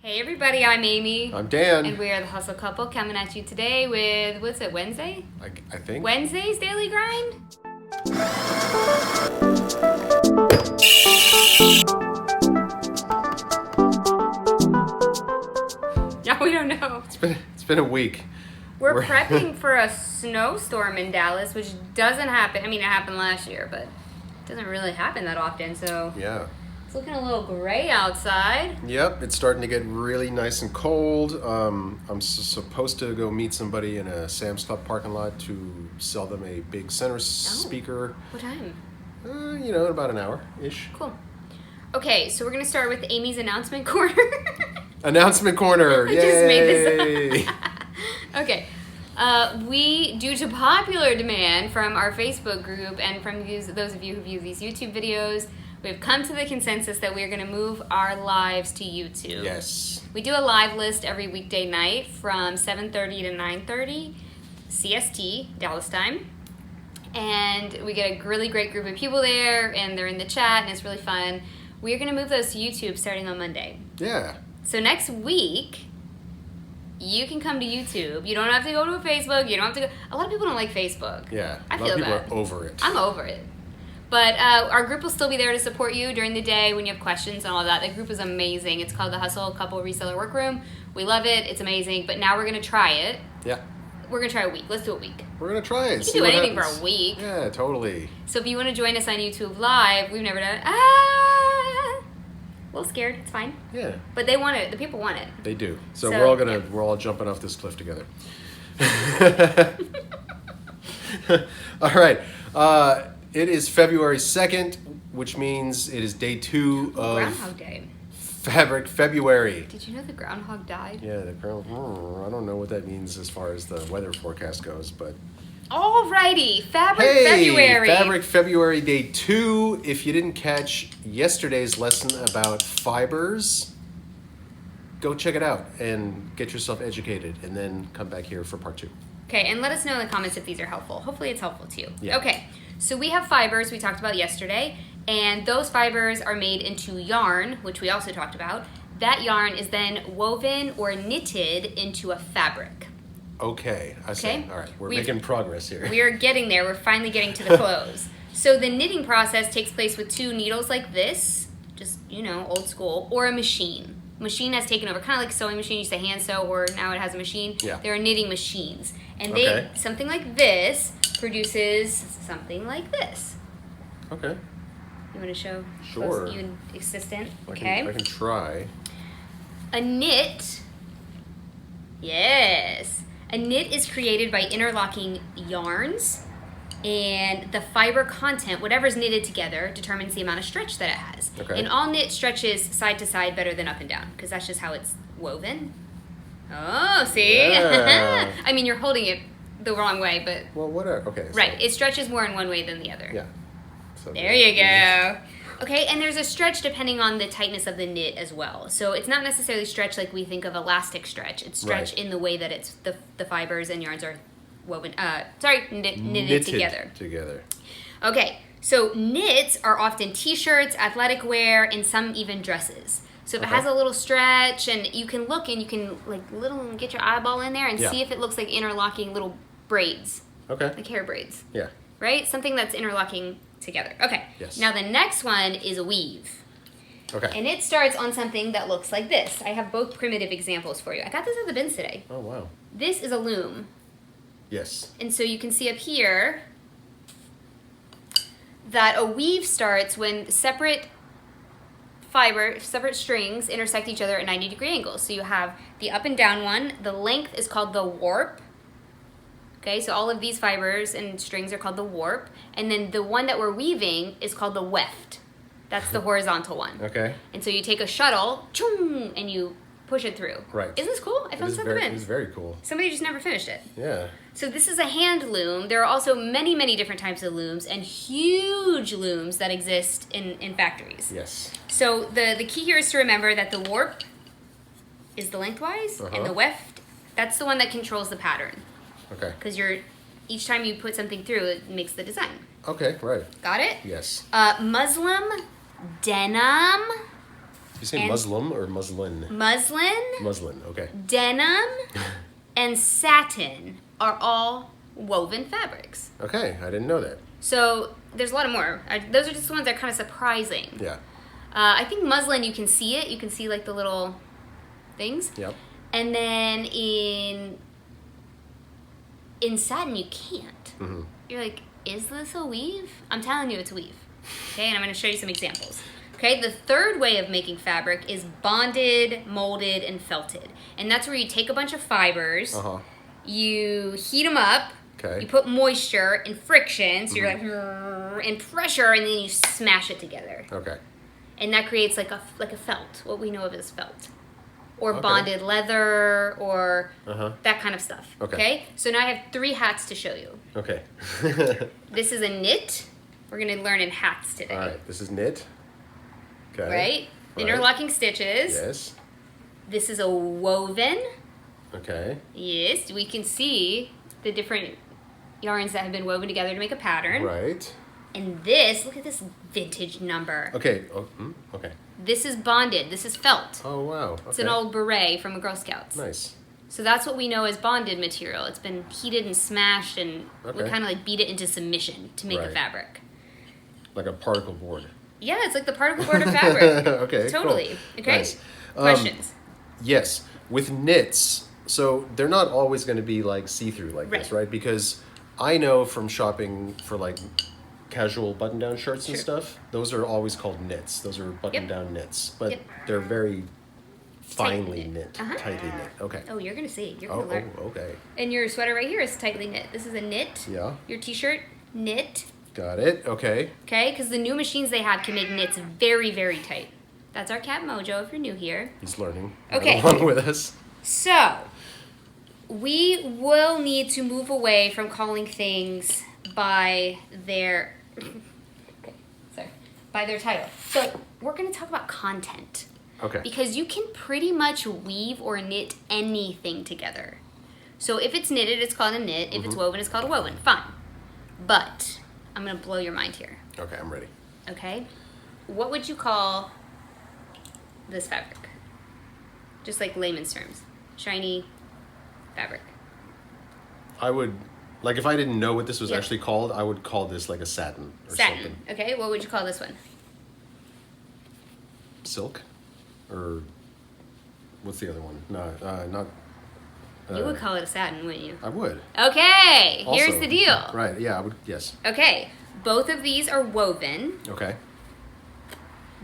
Hey everybody, I'm Amy. I'm Dan. And we are the Hustle Couple coming at you today with, what's it, Wednesday? I think. Wednesday's Daily Grind? No, we don't know. It's been a week. We're prepping for a snowstorm in Dallas, which doesn't happen. I mean, it happened last year, but it doesn't really happen that often, so. Yeah. It's looking a little gray outside. Yep, it's starting to get really nice and cold. I'm supposed to go meet somebody in a Sam's Club parking lot to sell them a big center speaker. What time? In about an hour-ish. Cool. Okay, so we're going to start with Amy's announcement corner. Announcement corner! I Yay! just made this up. Okay. We, due to popular demand from our Facebook group and from those of you who view these YouTube videos, we've come to the consensus that we're going to move our lives to YouTube. Yes. We do a live list every weekday night from 7:30 to 9:30 CST, Dallas time. And we get a really great group of people there, and they're in the chat, and it's really fun. We're going to move those to YouTube starting on Monday. Yeah. So next week, you can come to YouTube. You don't have to go to Facebook. You don't have to go. A lot of people don't like Facebook. Yeah. I a lot feel of people that. are over it. I'm over it. But our group will still be there to support you during the day when you have questions and all of that. The group is amazing. It's called the Hustle Couple Reseller Workroom. We love it. It's amazing. But now we're going to try it. Yeah. We're going to try a week. Let's do a week. We're going to try it. You can do anything for a week. Yeah, totally. So if you want to join us on YouTube Live, we've never done it. A little scared. It's fine. Yeah. But they want it. The people want it. They do. So So, we're all jumping off this cliff together. All right. It is February 2nd, which means it is day 2 of Groundhog Day. Fabric February. Did you know the groundhog died? Yeah, I don't know what that means as far as the weather forecast goes, but Alrighty, Fabric February. Fabric February day 2. If you didn't catch yesterday's lesson about fibers, go check it out and get yourself educated, and then come back here for part 2. Okay, and let us know in the comments if these are helpful. Hopefully it's helpful to you. Yeah. Okay, so we have fibers we talked about yesterday, and those fibers are made into yarn, which we also talked about. That yarn is then woven or knitted into a fabric. Okay, I see. Okay. All right, we're making progress here. We are getting there. We're finally getting to the close. So the knitting process takes place with 2 needles like this, just, old school, or a machine. Machine has taken over, kind of like a sewing machine. You used to hand sew, or now it has a machine. Yeah. There are knitting machines. And Okay. something like this produces something like this. Okay. You want to show? Sure. You and assistant. I Okay. can try. A knit. Yes. A knit is created by interlocking yarns, and the fiber content, whatever's knitted together, determines the amount of stretch that it has. Okay. And all knit stretches side to side better than up and down, because that's just how it's woven. Oh, see? Yeah. I mean, you're holding it the wrong way, but Well, whatever. Okay. so- right. It stretches more in one way than the other. Yeah. So There you go. Okay, and there's a stretch depending on the tightness of the knit as well. So it's not necessarily stretch like we think of elastic stretch. It's stretch Right. in the way that it's the fibers and yarns are woven. Knitted together. Together. Okay, so knits are often t-shirts, athletic wear, and some even dresses. So if it Okay. has a little stretch, and you can look and you can get your eyeball in there and Yeah. see if it looks like interlocking little braids, Okay. like hair braids. Yeah. Right? Something that's interlocking together. Okay. Yes. Now the next one is a weave. Okay. And it starts on something that looks like this. I have both primitive examples for you. I got this at the bins today. Oh, wow. This is a loom. Yes. And so you can see up here that a weave starts when separate strings intersect each other at 90-degree angles. So you have the up and down one. The length is called the warp. Okay, so all of these fibers and strings are called the warp. And then the one that we're weaving is called the weft. That's the horizontal one. Okay. And so you take a shuttle, choom, and you push it through. Right. Isn't this cool? I found this at the It bins. is very cool. Somebody just never finished it. Yeah. So this is a hand loom. There are also many, many different types of looms and huge looms that exist in factories. Yes. So the key here is to remember that the warp is the lengthwise, and the weft, that's the one that controls the pattern. Okay. Because each time you put something through, it makes the design. Okay, right. Got it? Yes. Muslim, denim, You say And muslin or muslin? Muslin, Muslin, okay. denim, and satin are all woven fabrics. Okay, I didn't know that. So there's a lot more. Those are just the ones that are kind of surprising. Yeah. I think muslin, you can see it. You can see like the little things. Yep. And then in satin, you can't. Mm-hmm. You're like, is this a weave? I'm telling you it's a weave. Okay, and I'm going to show you some examples. Okay, the third way of making fabric is bonded, molded, and felted. And that's where you take a bunch of fibers, you heat them up, you put moisture and friction, so you're like, and pressure, and then you smash it together. Okay. And that creates like a felt, what we know of as felt. Or bonded leather, or that kind of stuff. Okay? So now I have 3 hats to show you. Okay. This is a knit. We're going to learn in hats today. All right, this is knit. Okay. Right? Interlocking stitches. Yes. This is a woven. Okay. Yes, we can see the different yarns that have been woven together to make a pattern. Right. And this, look at this vintage number. Okay. Oh, okay. This is bonded. This is felt. Oh, wow. Okay. It's an old beret from a Girl Scouts. Nice. So that's what we know as bonded material. It's been heated and smashed, and we kind of like beat it into submission to make a fabric. Like a particle board. Yeah, it's like the particle board of fabric. Okay, totally. Cool. Okay. Nice. Questions? Yes, with knits, so they're not always going to be like see-through like this, right? Because I know from shopping for like casual button-down shirts and stuff, those are always called knits. Those are button-down knits, but they're very finely knit, tightly knit. Okay. Oh, you're gonna see. You're gonna learn. Oh, okay. And your sweater right here is tightly knit. This is a knit. Yeah. Your t-shirt, knit. Got it. Okay. Okay, because the new machines they have can make knits very, very tight. That's our cat Mojo, if you're new here. He's learning okay. along with us. So, we will need to move away from calling things by their by their title. So, we're going to talk about content. Okay. Because you can pretty much weave or knit anything together. So, if it's knitted, it's called a knit. If it's woven, it's called a woven. Fine. But I'm going to blow your mind here. Okay, I'm ready. Okay? What would you call this fabric? Just like layman's terms. Shiny fabric. I would, like if I didn't know what this was actually called, I would call this like a satin or something. Okay, what would you call this one? Silk? Or what's the other one? No, not... you would call it a satin, wouldn't you? I would. Okay, Also, here's the deal. Right, yeah, I would, yes. Okay, both of these are woven. Okay.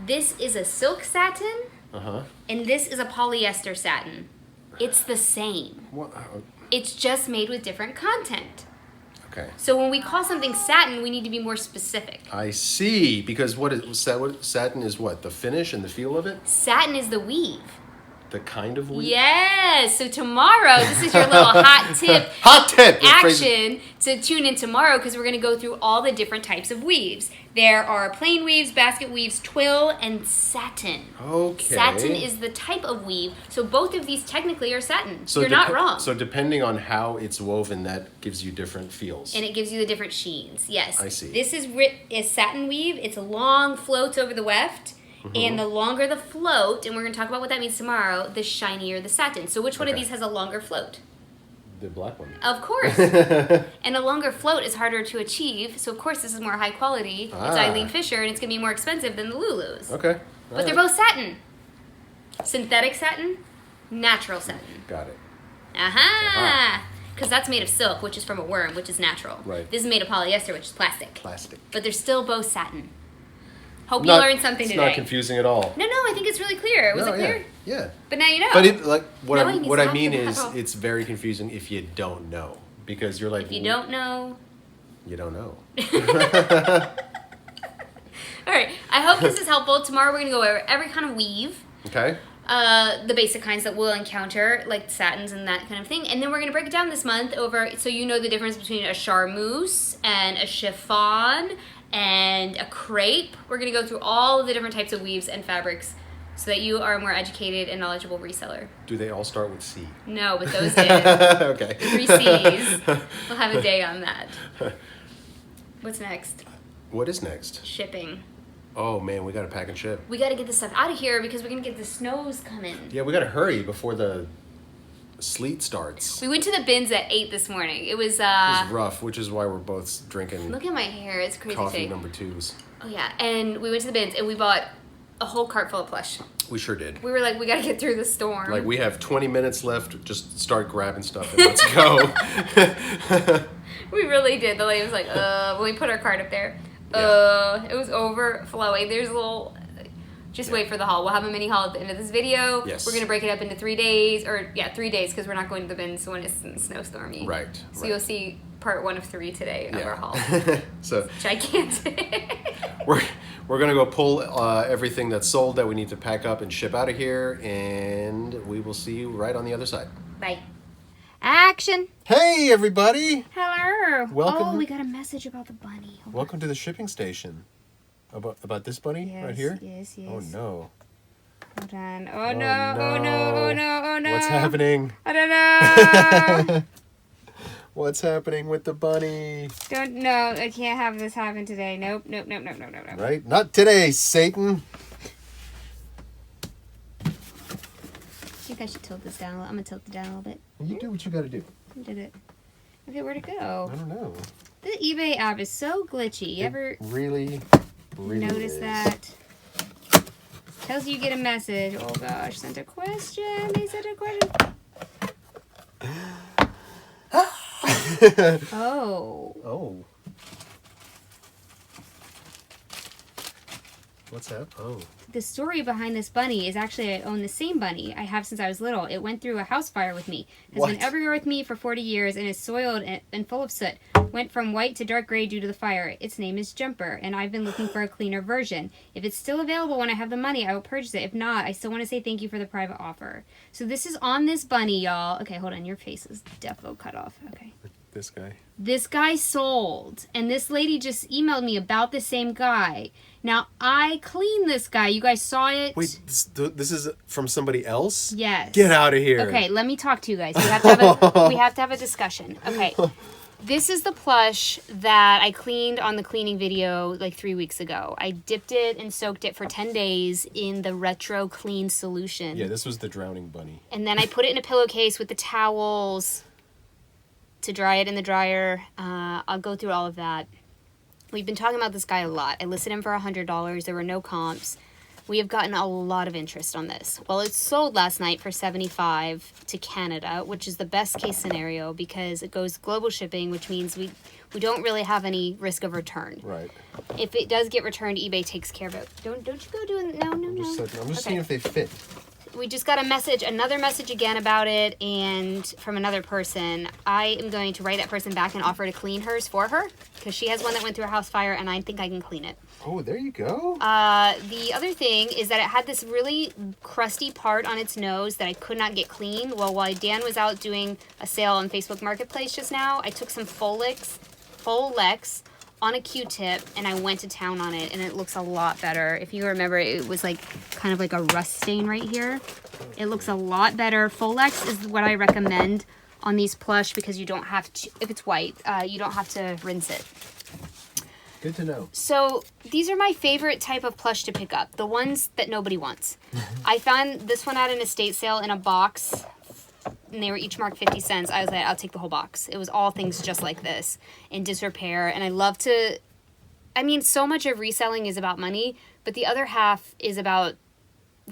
This is a silk satin. And this is a polyester satin. It's the same. What? It's just made with different content. Okay. So when we call something satin, we need to be more specific. I see, because satin is what? The finish and the feel of it? Satin is the weave. The kind of weave? Yes. So tomorrow, this is your little hot tip. Hot tip! Action to tune in tomorrow because we're going to go through all the different types of weaves. There are plain weaves, basket weaves, twill, and satin. Okay. Satin is the type of weave. So both of these technically are satin. So you're not wrong. So depending on how it's woven, that gives you different feels. And it gives you the different sheens. Yes. I see. This is satin weave. It's long floats over the weft. And the longer the float, and we're going to talk about what that means tomorrow, the shinier the satin. So which one of these has a longer float? The black one. Of course. And a longer float is harder to achieve. So, of course, this is more high quality. It's Eileen Fisher, and it's going to be more expensive than the Lulus. Okay. But they're both satin. Synthetic satin, natural satin. Got it. Aha! Because that's made of silk, which is from a worm, which is natural. Right. This is made of polyester, which is plastic. Plastic. But they're still both satin. Hope you learned something today. It's not confusing at all. No, I think it's really clear. Was it clear? Yeah. But now you know. But what I mean about. is, it's very confusing if you don't know, because you're like, if you don't know, you don't know. All right. I hope this is helpful. Tomorrow we're gonna go over every kind of weave. Okay. The basic kinds that we'll encounter, like satins and that kind of thing. And then we're going to break it down this month over, so you know the difference between a charmeuse and a chiffon and a crepe. We're going to go through all of the different types of weaves and fabrics so that you are a more educated and knowledgeable reseller. Do they all start with C? No, but those did. Okay. 3 C's. We'll have a day on that. What's next? What is next? Shipping. Oh man, we gotta pack and ship. We gotta get this stuff out of here because we're gonna get the snows coming. Yeah, we gotta hurry before the sleet starts. We went to the bins at 8 this morning. It was It was rough, which is why we're both drinking. Look at my hair, it's crazy. Coffee number 2s. Oh yeah, and we went to the bins and we bought a whole cart full of plush. We sure did. We were like, we gotta get through the storm. Like, we have 20 minutes left. Just start grabbing stuff and let's go. We really did. The lady was like, when we put our cart up there, it was overflowing. There's a little, just wait for the haul. We'll have a mini haul at the end of this video. Yes. We're going to break it up into 3 days, 3 days, because we're not going to the bins when it's snowstormy. Right. So you'll see part 1 of 3 today of our haul. So gigantic. we're gonna go pull everything that's sold that we need to pack up and ship out of here, and we will see you right on the other side. Bye. Action. Hey everybody! Hello. Welcome. Oh, we got a message about the bunny. Welcome to the shipping station. About this bunny right here? Yes. Oh no. Hold on. Oh no. What's happening? I don't know. What's happening with the bunny? Don't know. I can't have this happen today. Nope. Right? Not today, Satan. I think I should tilt this down a little. I'm gonna tilt it down a little bit. You do what you gotta do. I did it. Okay, where'd it go? I don't know. The eBay app is so glitchy. You ever Really notice is. that? Tells you get a message. Oh gosh, sent a question. They sent a question. Oh. Oh. What's that? Oh. The story behind this bunny is actually I own the same bunny I have since I was little. It went through a house fire with me. Has been everywhere with me for 40 years and is soiled and full of soot. Went from white to dark gray due to the fire. Its name is Jumper, and I've been looking for a cleaner version. If it's still available when I have the money, I will purchase it. If not, I still want to say thank you for the private offer. So this is on this bunny, y'all. Okay, hold on. Your face is defo cut off. Okay. This guy. This guy sold, and this lady just emailed me about the same guy. Now, I cleaned this guy. You guys saw it? Wait, this is from somebody else? Yes. Get out of here. Okay, let me talk to you guys. We have to have a discussion. Okay. This is the plush that I cleaned on the cleaning video like 3 weeks ago. I dipped it and soaked it for 10 days in the retro clean solution. Yeah, this was the drowning bunny. And then I put it in a pillowcase with the towels to dry it in the dryer. I'll go through all of that. We've been talking about this guy a lot. I listed him for $100. There were no comps. We have gotten a lot of interest on this. Well, it sold last night for $75 to Canada, which is the best case scenario because it goes global shipping, which means we don't really have any risk of return. Right. If it does get returned, eBay takes care of it. Don't you go doing no. I'm just seeing if they fit. We just got another message again about it, and from another person. I am going to write that person back and offer to clean hers for her because she has one that went through a house fire, and I think I can clean it. Oh, there you go. The other thing is that it had this really crusty part on its nose that I could not get clean. Well, while Dan was out doing a sale on Facebook Marketplace just now, I took some Folex on a Q-tip and I went to town on it, and it looks a lot better. If you remember, it was like kind of like a rust stain right here. It looks a lot better. Folex is what I recommend on these plush because you don't have to, if it's white, you don't have to rinse it. Good to know. So these are my favorite type of plush to pick up, the ones that nobody wants. I found this one at an estate sale in a box, and they were each marked 50 cents. I was like, I'll take the whole box. It was all things just like this in disrepair. And I love to, I mean, so much of reselling is about money, but the other half is about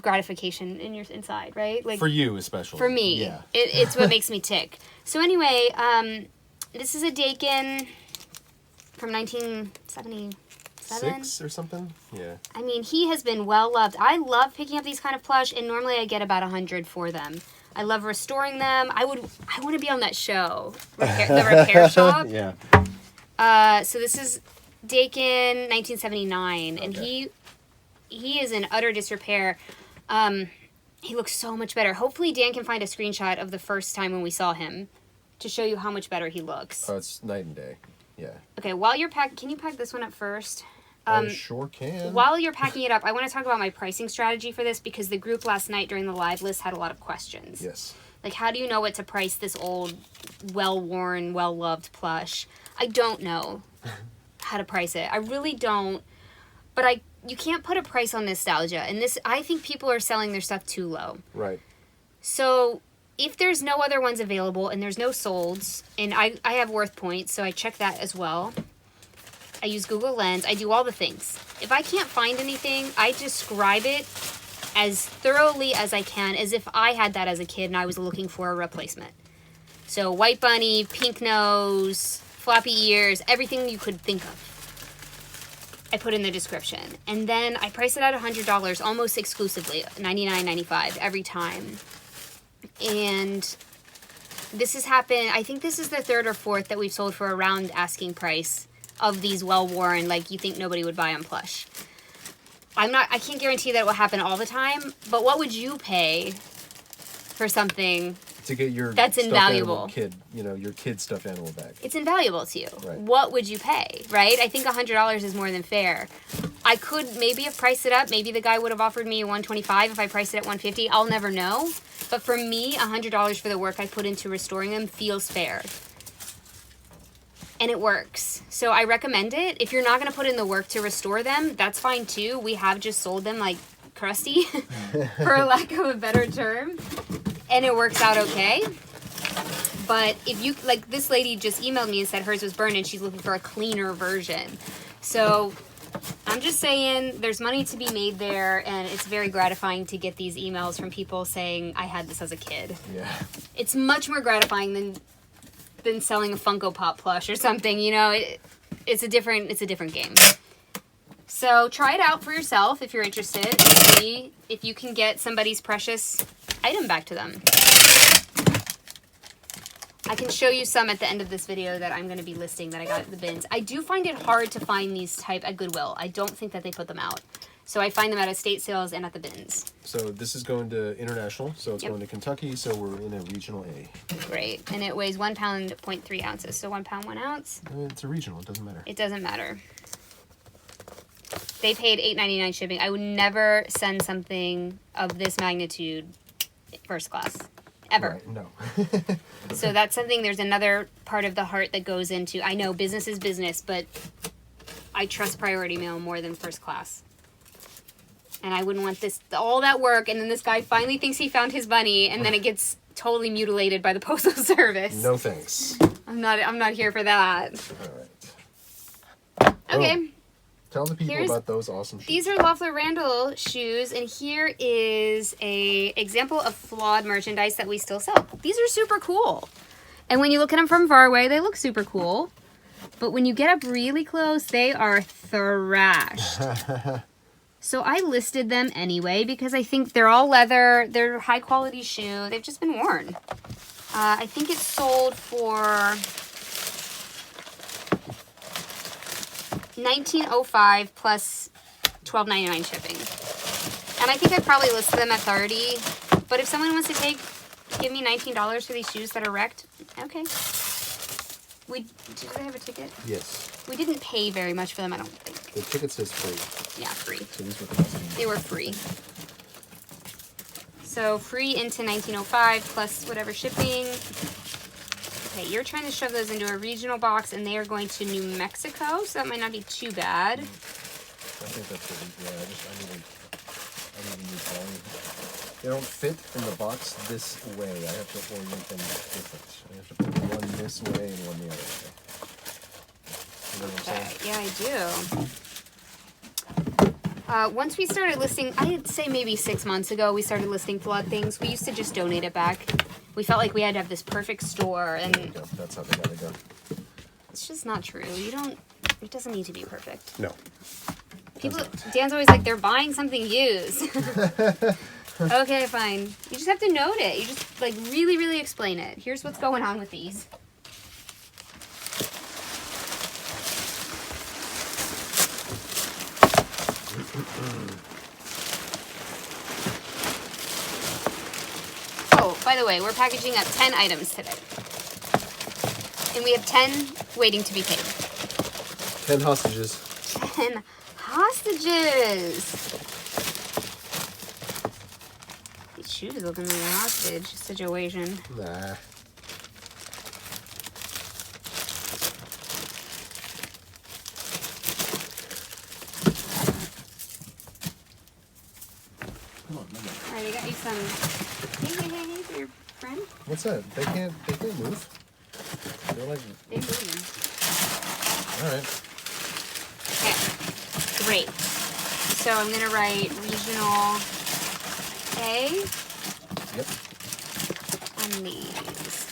gratification in your inside, right? Like for you especially. For me. Yeah. It's what makes me tick. So anyway, this is a Dakin from 1977. 6 or something? Yeah. I mean, he has been well loved. I love picking up these kind of plush, and normally I get about 100 for them. I love restoring them. I want to be on that show, the repair shop. Yeah. So this is Dakin, 1979, and he is in utter disrepair. He looks so much better. Hopefully Dan can find a screenshot of the first time when we saw him to show you how much better he looks. Oh, it's night and day. Yeah. Okay, while you're packing, can you pack this one up first? I sure can. While you're packing it up, I want to talk about my pricing strategy for this because the group last night during the live list had a lot of questions. Yes. Like, how do you know what to price this old, well-worn, well-loved plush? I don't know how to price it. I really don't. But you can't put a price on nostalgia. And this, I think people are selling their stuff too low. Right. So if there's no other ones available and there's no solds, and I have worth points, so I check that as well. I use Google Lens. I do all the things. If I can't find anything, I describe it as thoroughly as I can, as if I had that as a kid and I was looking for a replacement. So white bunny, pink nose, floppy ears, everything you could think of, I put in the description. And then I price it at $100 almost exclusively, $99.95 every time. And this has happened, I think this is the third or fourth that we've sold for around asking price of these well-worn, like you think nobody would buy on plush. I can't guarantee that it will happen all the time, but what would you pay for something to get your that's invaluable kid, your kid stuffed animal bag? It's invaluable to you. Right. What would you pay, right? I think $100 is more than fair. I could maybe have priced it up. Maybe the guy would have offered me $125 if I priced it at $150. I'll never know. But for me, $100 for the work I put into restoring them feels fair. And it works. So I recommend it. If you're not going to put in the work to restore them, that's fine too. We have just sold them like crusty, for lack of a better term. And it works out okay. But if you, like this lady just emailed me and said hers was burned and she's looking for a cleaner version. So I'm just saying there's money to be made there, and it's very gratifying to get these emails from people saying, I had this as a kid. Yeah. It's much more gratifying than selling a Funko Pop plush or something, it's a different game. So try it out for yourself if you're interested. See if you can get somebody's precious item back to them. I can show you some at the end of this video that I'm going to be listing that I got at the bins. I do find it hard to find these type at Goodwill. I don't think that they put them out. So I find them at estate sales and at the bins. So this is going to international, so it's going to Kentucky, so we're in a regional A. Great. And it weighs 1 pound, 0.3 ounces. So 1 pound, 1 ounce. It's a regional, it doesn't matter. It doesn't matter. They paid $8.99 shipping. I would never send something of this magnitude first class. Ever. Right, no. So that's something, there's another part of the heart that goes into, I know business is business, but I trust priority mail more than first class. And I wouldn't want this, all that work, and then this guy finally thinks he found his bunny, and then it gets totally mutilated by the Postal Service. No thanks. I'm not here for that. All right. Okay. Oh, tell the people about those awesome shoes. These are Loeffler Randall shoes, and here is a example of flawed merchandise that we still sell. These are super cool. And when you look at them from far away, they look super cool. But when you get up really close, they are thrashed. So I listed them anyway because I think they're all leather. They're a high quality shoe. They've just been worn. I think it's sold for $19.05 plus $12.99 shipping. And I think I probably listed them at $30. But if someone wants to give me $19 for these shoes that are wrecked, okay. Did they have a ticket? Yes. We didn't pay very much for them, I don't think. The ticket says free. Yeah, free. So these were costing. They were free. So free into $19.05 plus whatever shipping. Okay, you're trying to shove those into a regional box, and they are going to New Mexico, so that might not be too bad. I think that's what I need a new volume. They don't fit in the box this way. I have to orient them different. I have to put one this way and one the other way. You know what I'm saying? Yeah, I do. Once we started listing, I'd say maybe 6 months ago, we started listing flawed things. We used to just donate it back. We felt like we had to have this perfect store, and that's how they gotta go. It's just not true. It doesn't need to be perfect. No. Dan's always like, they're buying something used. Okay, fine. You just have to note it. You just, like, really, really explain it. Here's what's going on with these. Oh, by the way, we're packaging up 10 items today. And we have 10 waiting to be paid. 10 hostages. 10 hostages! These shoes looking like a hostage situation. Nah. some. Hey, for your friend. What's that? They can't move. They're like. They're moving. All right. Okay. Great. So I'm gonna write regional A. Yep. On these.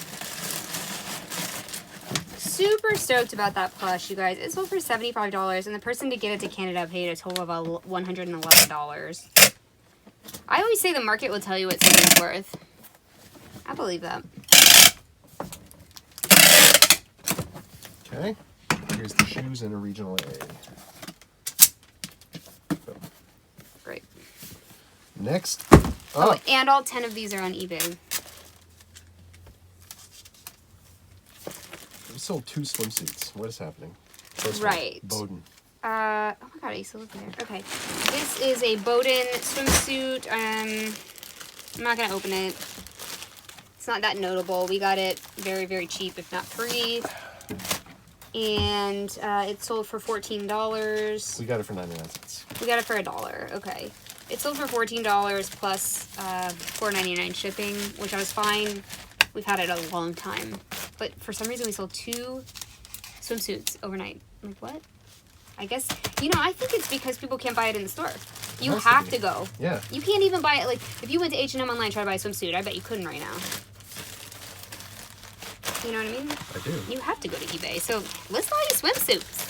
Super stoked about that plush, you guys. It sold for $75, and the person to get it to Canada paid a total of $111. I always say the market will tell you what something's worth. I believe that. Okay. Here's the shoes in a regional A. Great. Next. Oh, and all 10 of these are on eBay. We sold 2 swimsuits. What is happening? First right. one, Bowden. Oh my god, I used to live there. Okay. This is a Bowden swimsuit. I'm not going to open it. It's not that notable. We got it very, very cheap, if not free. And it sold for $14. We got it for 99 cents. We got it for $1. Okay. It sold for $14 plus $4.99 shipping, which I was fine. We've had it a long time. But for some reason we sold 2 swimsuits overnight. I'm like, what? I guess, you know, I think it's because people can't buy it in the store. You have to go. Yeah. You can't even buy it, like, if you went to H&M online and tried to buy a swimsuit, I bet you couldn't right now. You know what I mean? I do. You have to go to eBay. So, list all your swimsuits.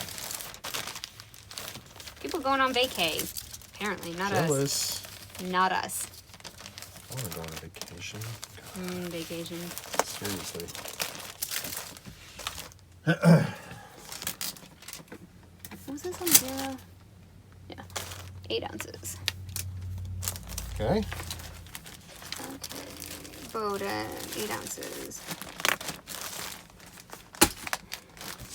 People going on vacay. Apparently, not Jealous. us. Not us. I want to go on a vacation. Vacation. Seriously. Was this on 0? Yeah. 8 ounces. Okay. Okay. Bowden, 8 ounces.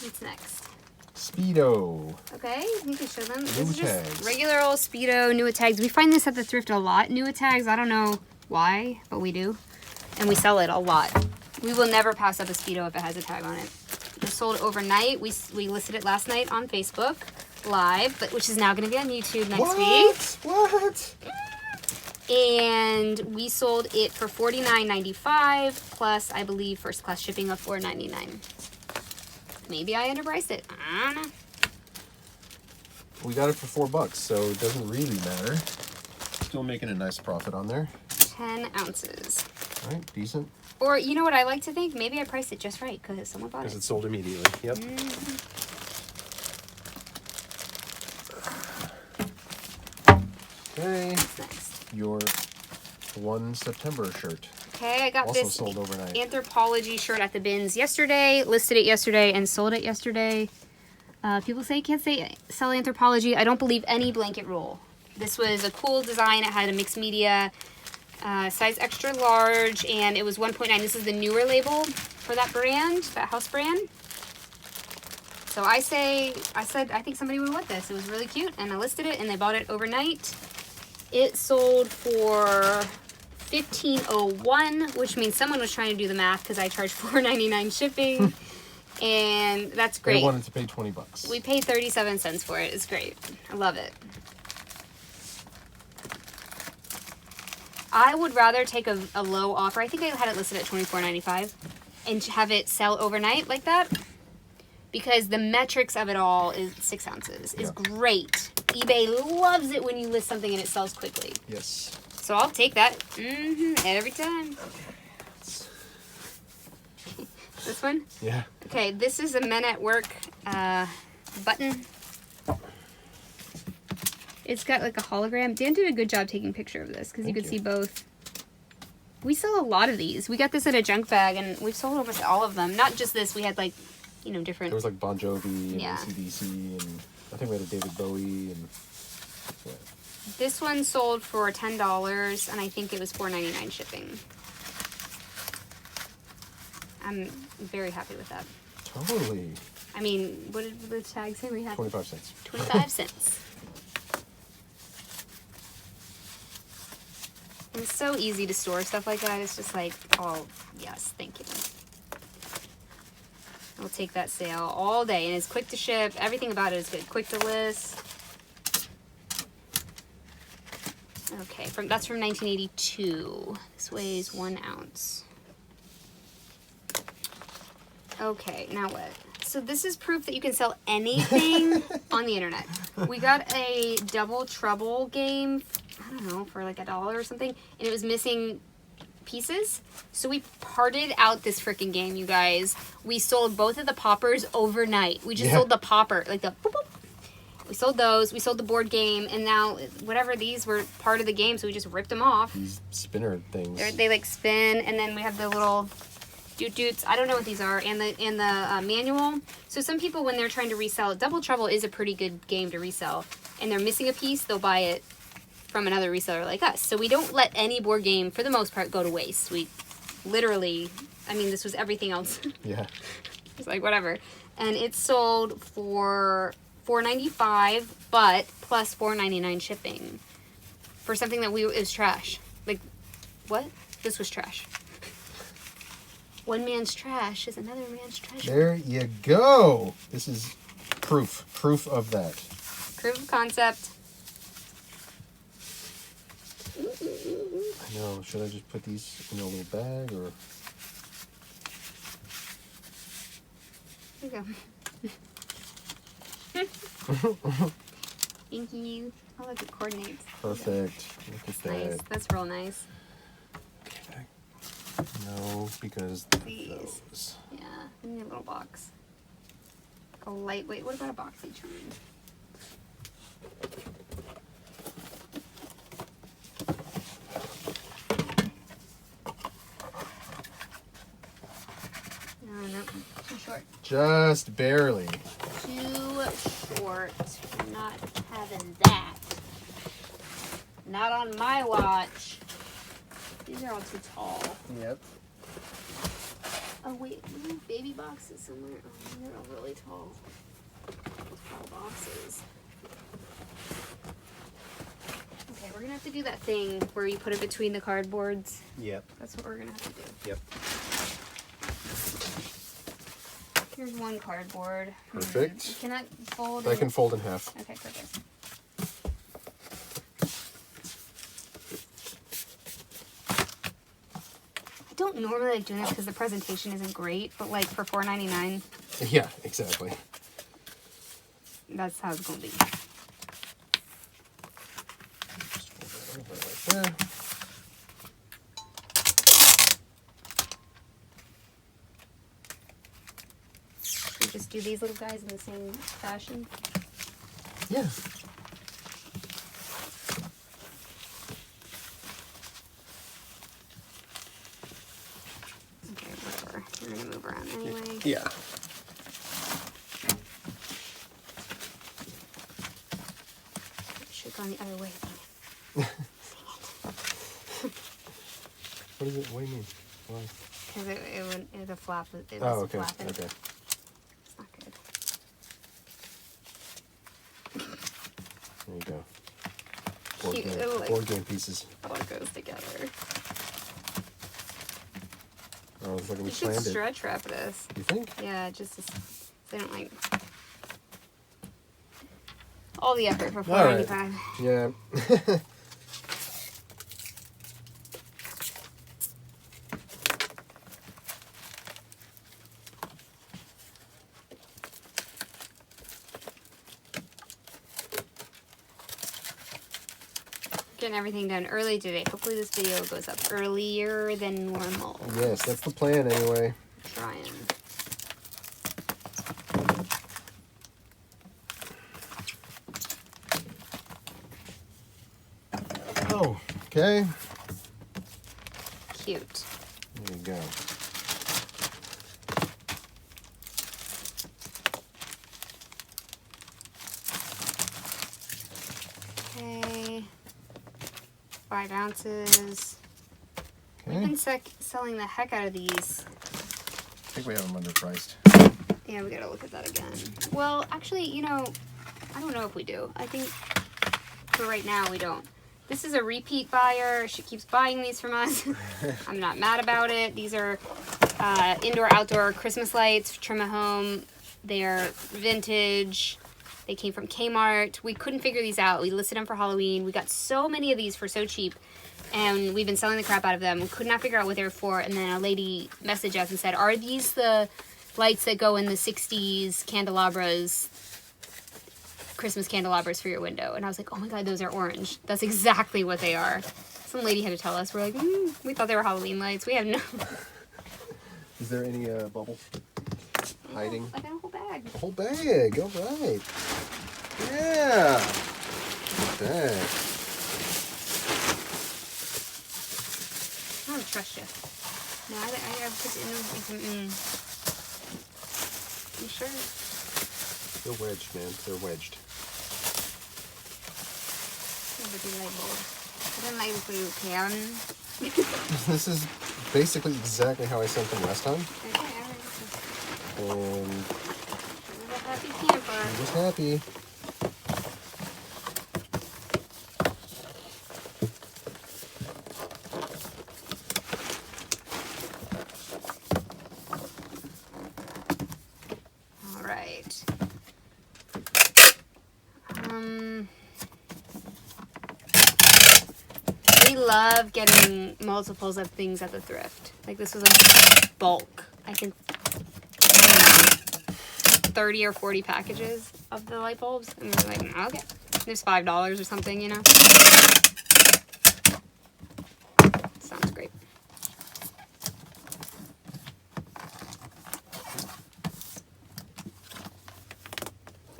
What's next? Speedo. Okay, you can show them. This New is just tags. regular old Speedo, Nua tags. We find this at the thrift a lot, Nua tags. I don't know why, but we do. And we sell it a lot. We will never pass up a Speedo if it has a tag on it. It sold overnight. We listed it last night on Facebook Live, which is now going to be on YouTube next week. What? And we sold it for $49.95 plus, I believe, first class shipping of $4.99. Maybe I underpriced it. I don't know. We got it for $4, so it doesn't really matter. Still making a nice profit on there. 10 ounces. All right, decent. Or, you know what I like to think? Maybe I priced it just right because someone bought Because it. it sold immediately. Yep. Okay. What's next? Your 1 September shirt. Okay, I got Also this sold overnight. Anthropology shirt at the bins yesterday. Listed it yesterday and sold it yesterday. People say you can't sell Anthropology. I don't believe any blanket rule. This was a cool design. It had a mixed media, size extra large, and it was 1.9. This is the newer label for that brand, that house brand. So I said, I think somebody would want this. It was really cute, and I listed it, and they bought it overnight. It sold for $15.01, which means someone was trying to do the math because I charged $4.99 shipping, and that's great. They wanted to pay $20. We paid 37 cents for it. It's great. I love it. I would rather take a low offer. I think I had it listed at $24.95 and have it sell overnight like that, because the metrics of it all is 6 ounces. Is great. eBay loves it when you list something and it sells quickly. Yes. So I'll take that every time. This one? Yeah. Okay, this is a Men at Work button. It's got like a hologram. Dan did a good job taking a picture of this because you could see both. We sell a lot of these. We got this at a junk bag and we've sold almost all of them. Not just this. We had like, you know, different. There was like Bon Jovi and Yeah. AC/DC and I think we had a David Bowie and yeah. This one sold for $10 and I think it was $4.99 shipping. I'm very happy with that. Totally. I mean, what did the tag say we had? 25 cents. 25 cents. And it's so easy to store stuff like that. It's just like, oh, yes, thank you. I'll take that sale all day. And it's quick to ship. Everything about it is good. Quick to list. Okay, that's from 1982. This weighs 1 ounce. Okay, now what? So this is proof that you can sell anything on the internet. We got a Double Trouble game, I don't know, for like $1 or something, and it was missing pieces. So we parted out this freaking game, you guys. We sold both of the poppers overnight. We just sold the popper, like the boop, boop. We sold those. We sold the board game, and now whatever these were part of the game, so we just ripped them off. These spinner things. They like spin, and then we have the little doot-doots. I don't know what these are, and the manual. So some people, when they're trying to resell, Double Trouble is a pretty good game to resell, and they're missing a piece, they'll buy it from another reseller like us. So we don't let any board game, for the most part, go to waste. We literally, I mean, this was everything else. Yeah. It's like, whatever. And it's sold for $4.95, but plus $4.99 shipping for something that it was trash. Like, what? This was trash. One man's trash is another man's treasure. There you go. This is proof of that. Proof of concept. I know. Should I just put these in a little bag or? There you go. Thank you. I like it coordinates. Perfect. Look at that. Nice. That's real nice. No, because These. those. Yeah, we need a little box. A lightweight. What about a boxy charm? No, too short. Just barely. Too short. Not having that. Not on my watch. These are all too tall. Yep. Oh wait, we have baby boxes somewhere. Oh, they're all really tall. Tall boxes. Okay, we're gonna have to do that thing where you put it between the cardboards. Yep. That's what we're gonna have to do. Yep. Here's one cardboard. Perfect. Can that fold? I can fold in half. Okay, perfect. I don't normally like doing this because the presentation isn't great, but like for $4.99, Yeah, exactly. that's how it's gonna be. Just fold that over like there. We just do these little guys in the same fashion. Yeah. Okay, whatever. We're gonna move around anyway. Yeah. Should have gone the other way. What is it? What do you mean? Why? Because it was a flap. It was Oh, okay. flapping. Okay. It's not good. There you go. Board Cute. game, It'll, like, board game pieces. all goes together. Oh, it's like we You should planned it. stretch wrap this. You think? Yeah, just so they don't like all the effort for All right. $4.95. Yeah. Getting everything done early today. Hopefully this video goes up earlier than normal. Yes, that's the plan anyway. Trying. Oh, okay. Cute. There you go. Okay. 5 ounces. We've Okay. been selling the heck out of these. I think we have them underpriced. Yeah, we gotta look at that again. Well, actually, you know, I don't know if we do. I think for right now we don't. This is a repeat buyer. She keeps buying these from us. I'm not mad about it. These are indoor outdoor Christmas lights, trim a home. They are vintage. They came from Kmart. We couldn't figure these out. We listed them for Halloween. We got so many of these for so cheap, and we've been selling the crap out of them. We could not figure out what they were for, and then a lady messaged us and said, are these the lights that go in the 60s candelabras, Christmas candelabras for your window? And I was like, oh my god, those are orange. That's exactly what they are. Some lady had to tell us. We're like, we thought they were Halloween lights. We have no... Is there any bubble hiding? I got a whole bag. A whole bag, all right. Yeah. Look at that. I don't trust you. No, I put it in. You sure? They're wedged, man. They're wedged. I don't like blue can. This is basically exactly how I sent them last time. Okay, alright. And It was a happy camper. I was happy. Alright. We love getting multiples of things at the thrift. Like this was like bulk. I think 30 or 40 packages of the light bulbs. And we're like, okay, there's $5 or something, you know? Sounds great.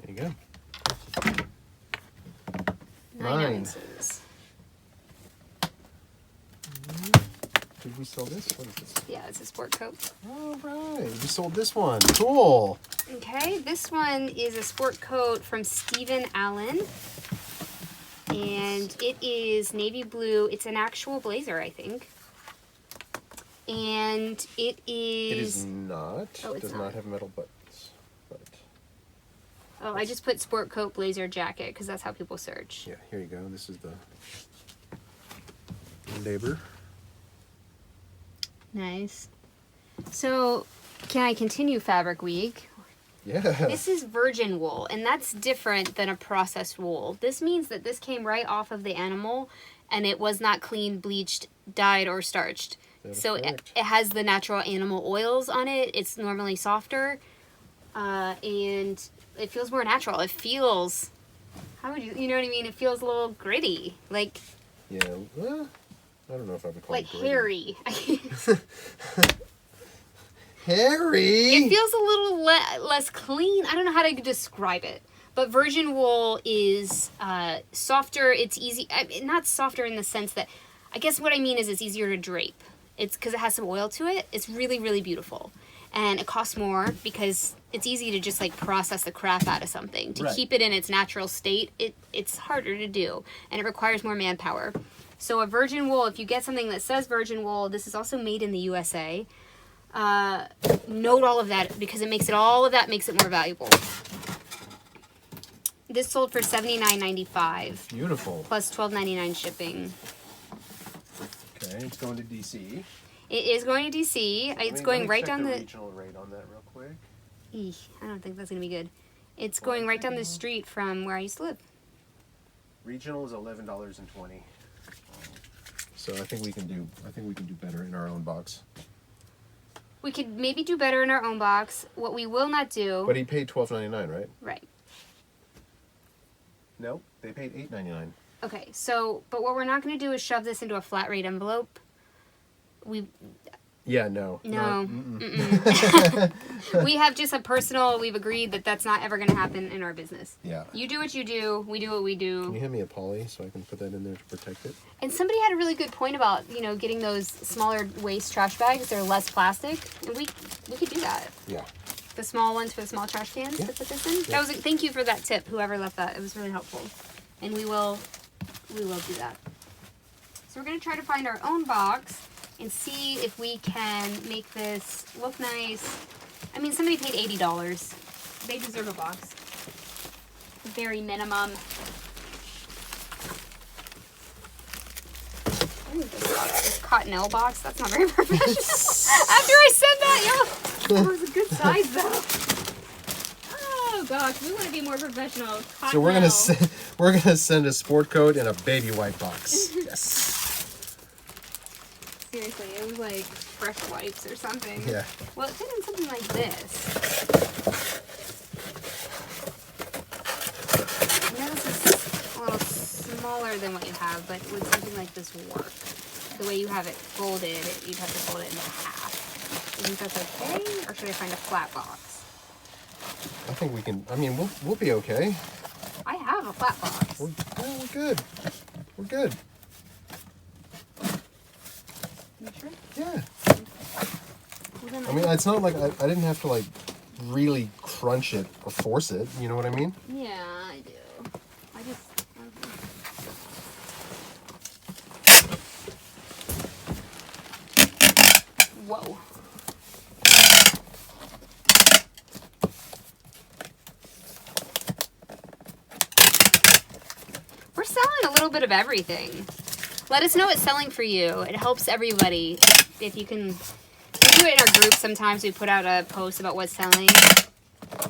There you go. 9 ounces. Did we sell this? What is this? Yeah, it's a sport coat. All right. We sold this one. Cool. Okay, this one is a sport coat from Stephen Allen. And it is navy blue. It's an actual blazer, I think. And it is... It is not. Oh, It it's does not. not have metal buttons. But Oh, I just put sport coat, blazer, jacket, because that's how people search. yeah, here you go. This is the labor. Nice. So, can I continue Fabric Week? Yeah. This is virgin wool, and that's different than a processed wool. This means that this came right off of the animal, and it was not cleaned, bleached, dyed, or starched. So it has the natural animal oils on it. It's normally softer, and it feels more natural. It feels, how would you know what I mean? It feels a little gritty, like... Yeah, well, I don't know if I would call like it gritty. hairy. Hairy? It feels a little less clean. I don't know how to describe it. But virgin wool is softer. It's easy. Not softer in the sense that... I guess what I mean is it's easier to drape. It's because it has some oil to it. It's really, really beautiful. And it costs more because it's easy to just like process the crap out of something. To keep it in its natural state, it's harder to do. And it requires more manpower. So a virgin wool, if you get something that says virgin wool, this is also made in the USA. Note all of that because it makes it, all of that makes it more valuable. This sold for $79.95. Beautiful. Plus $12.99 shipping. Okay, it's going to DC. It is going to DC. It's going right down the... regional rate on that real quick. I don't think that's going to be good. It's going right down the street from where I used to live. Regional is $11.20. So I think we can do better in our own box. We could maybe do better in our own box. What we will not do... But he paid $12.99, right? Right. No, they paid $8.99. Okay, so, but what we're not going to do is shove this into a flat rate envelope. Yeah, no. No. We have just a personal, we've agreed that that's not ever going to happen in our business. Yeah. You do what you do, we do what we do. Can you hand me a poly so I can put that in there to protect it? And somebody had a really good point about, getting those smaller waste trash bags. They're less plastic. And we could do that. Yeah. The small ones for the small trash cans to put this in. Yeah. Thank you for that tip, whoever left that. It was really helpful. And we will do that. So we're going to try to find our own box and see if we can make this look nice. I mean, somebody paid $80. They deserve a box. Very minimum. Ooh, this Cottonelle box. That's not very professional. After I said that, that was a good size though. Oh God. box. We want to be more professional. So we're gonna send a sport coat in a baby white box. Yes. Seriously, it was like fresh wipes or something. Yeah. Well, it fit in something like this. I know this is a little smaller than what you have, but would something like this work? The way you have it folded, you'd have to fold it into half. Do you think that's okay, or should I find a flat box? I think we can. I mean, we'll be okay. I have a flat box. We're good. We're good. You sure? Yeah. Well, then I mean, it's not like I didn't have to like really crunch it or force it. You know what I mean? Yeah, I do. I just. Whoa. We're selling a little bit of everything. Let us know what's selling for you. It helps everybody. If you can, we do it in our group sometimes. We put out a post about what's selling.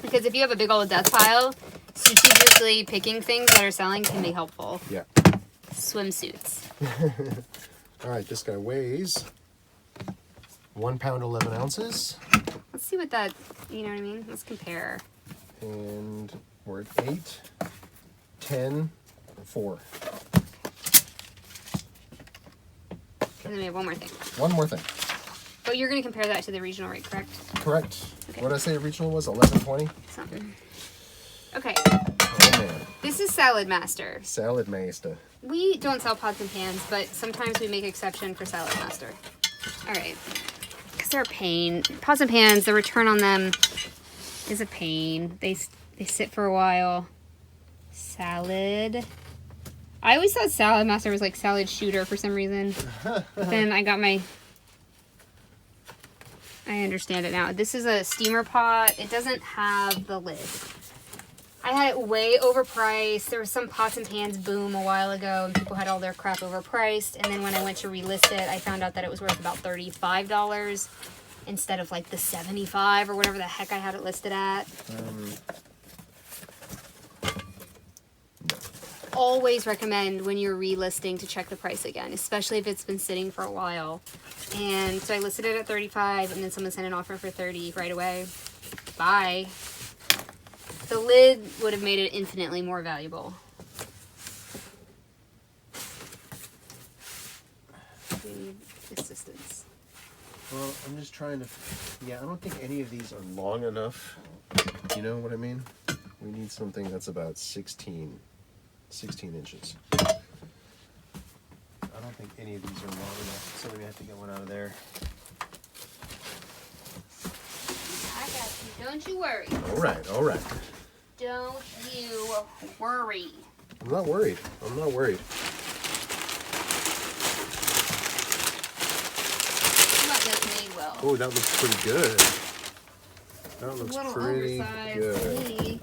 Because if you have a big old death pile, strategically picking things that are selling can be helpful. Yeah. Swimsuits. All right, this guy weighs 1 pound 11 ounces. Let's see what that, you know what I mean? Let's compare. And we're at 8, 10, 4. And then we have one more thing. One more thing. But you're going to compare that to the regional rate, correct? Correct. Okay. What did I say regional was? 11.20? Something. Okay. Oh, man. This is Salad Master. Salad Master. We don't sell pots and pans, but sometimes we make exception for Salad Master. All right. Because they're a pain. Pots and pans, the return on them is a pain. They sit for a while. Salad. I always thought Salad Master was like Salad Shooter for some reason. But then I got my... I understand it now. This is a steamer pot. It doesn't have the lid. I had it way overpriced. There was some pots and pans boom a while ago, and people had all their crap overpriced. And then when I went to relist it, I found out that it was worth about $35 instead of like the $75 or whatever the heck I had it listed at. Always recommend when you're relisting to check the price again, especially if it's been sitting for a while. And so I listed it at $35, and then someone sent an offer for $30 right away. Bye. The lid would have made it infinitely more valuable. We need assistance. Well, I'm just trying to... Yeah, I don't think any of these are long enough. You know what I mean? We need something that's about 16 inches. I don't think any of these are long enough, so we have to get one out of there. I got you. Don't you worry. All right, all right. Don't you worry. I'm not worried. I'm not worried. This made well. Oh, that looks pretty good. That looks a little pretty oversized good. to me.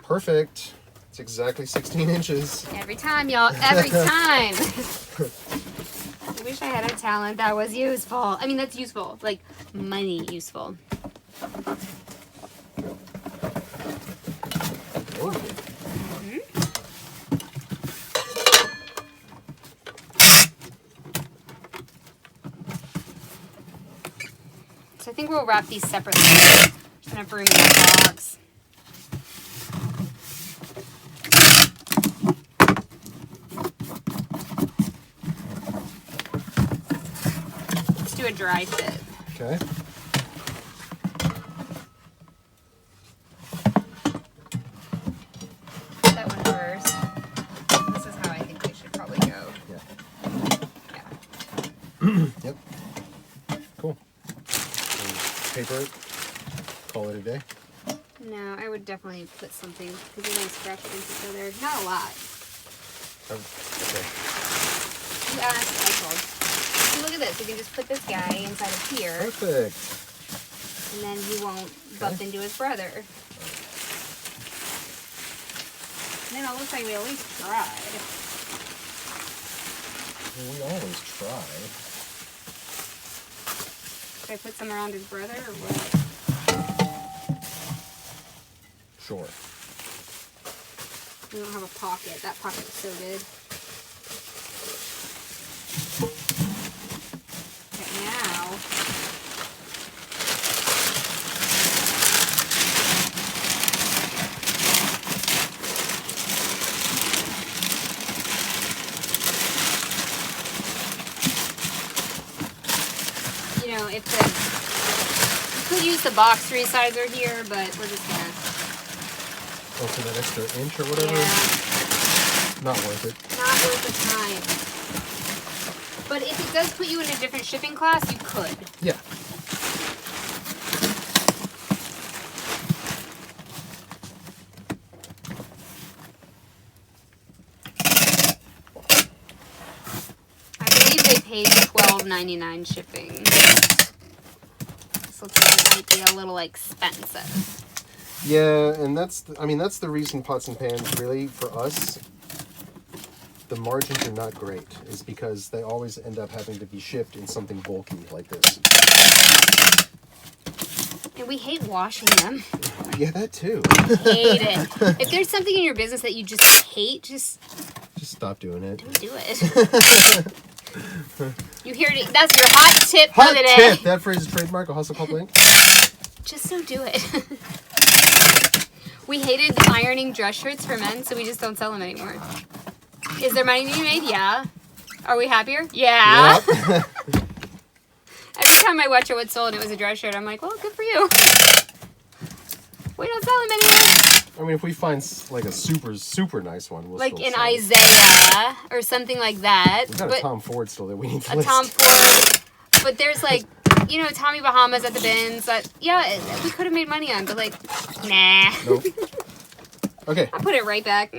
Perfect. It's exactly 16 inches. Every time, y'all. Every time. I wish I had a talent that was useful. I mean, that's useful. Like, money useful. Oh. So I think we'll wrap these separately. Just gonna have room in that box. Let's do a dry fit. Okay. That one first. This is how I think they should probably go. Yeah. Yep. Cool. And paper it. Call it a day. No, I would definitely put something because they're going to scratch against each other. Not a lot. Okay. You asked, I told. See, look at this. You can just put this guy inside of here, Perfect. and then he won't bump into his brother. And then it looks like we at least tried. Well, we always try. Should I put some around his brother or what? sure. We don't have a pocket. That pocket is so good. Okay, now. You know, if you could use the box resizer here, but we're just gonna. Oh, for that extra inch or whatever? Yeah. Not worth it. Not worth the time. But if it does put you in a different shipping class, you could. Yeah. I believe they paid $12.99 shipping. This looks like it might be a little expensive. Yeah, and that's the reason pots and pans really for us. The margins are not great, is because they always end up having to be shipped in something bulky like this. And we hate washing them. Yeah, that too. Hate it. If there's something in your business that you just hate, just stop doing it. don't do it. You hear it? That's your hot tip Hot of the day. tip! That phrase is trademark. A hustle called link. Just don't do it. We hated ironing dress shirts for men, so we just don't sell them anymore. Is there money to be made? Yeah. Are we happier? Yeah. Yep. Every time I watch what's sold and it was a dress shirt, I'm like, well, good for you. We don't sell them anymore. I mean, if we find like a super nice one, we'll Like still an sell it. Isaiah or something like that. We got But a Tom Ford still that we need to a list. Tom Ford. But there's like, you know, Tommy Bahamas at the bins that, yeah, we could have made money on, but like, nah. Nope. Okay. I put it right back.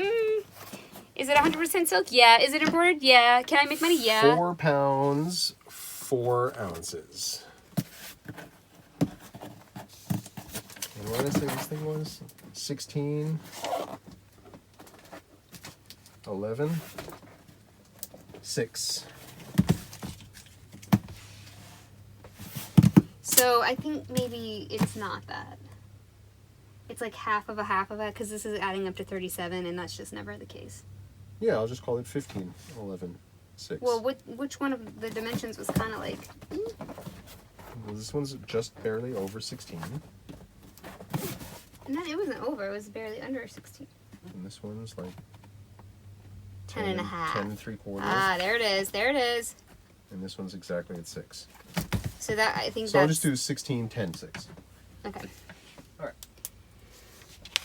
Is it 100% silk? Yeah. Is it embroidered? Yeah. Can I make money? Yeah. 4 pounds, 4 ounces. And what did I say this thing was? 16, 11, 6. So I think maybe it's not that. It's like half of a, because this is adding up to 37, and that's just never the case. Yeah, I'll just call it 15, 11, 6. Well, which one of the dimensions was kind of like... Well, this one's just barely over 16. No, it wasn't over. It was barely under 16. And this one's like 10 and a half. 10 and 3/4. Ah, there it is. There it is. And this one's exactly at 6. So that, I think So I'll that's... just do 16, 10, 6. Okay. All right.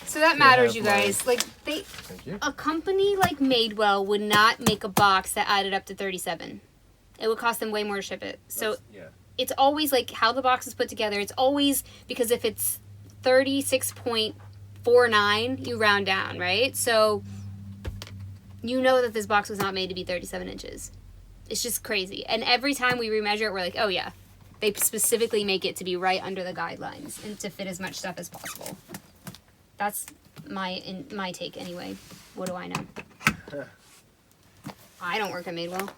So that matters, you guys. Like, Thank you. a company like Madewell would not make a box that added up to 37. It would cost them way more to ship it. So yeah. it's always like how the box is put together. It's always, because if it's 36.49, you round down, right? So you know that this box was not made to be 37 inches. It's just crazy. And every time we remeasure it, we're like, oh yeah, they specifically make it to be right under the guidelines and to fit as much stuff as possible. That's my take anyway. What do I know? I don't work at Madewell.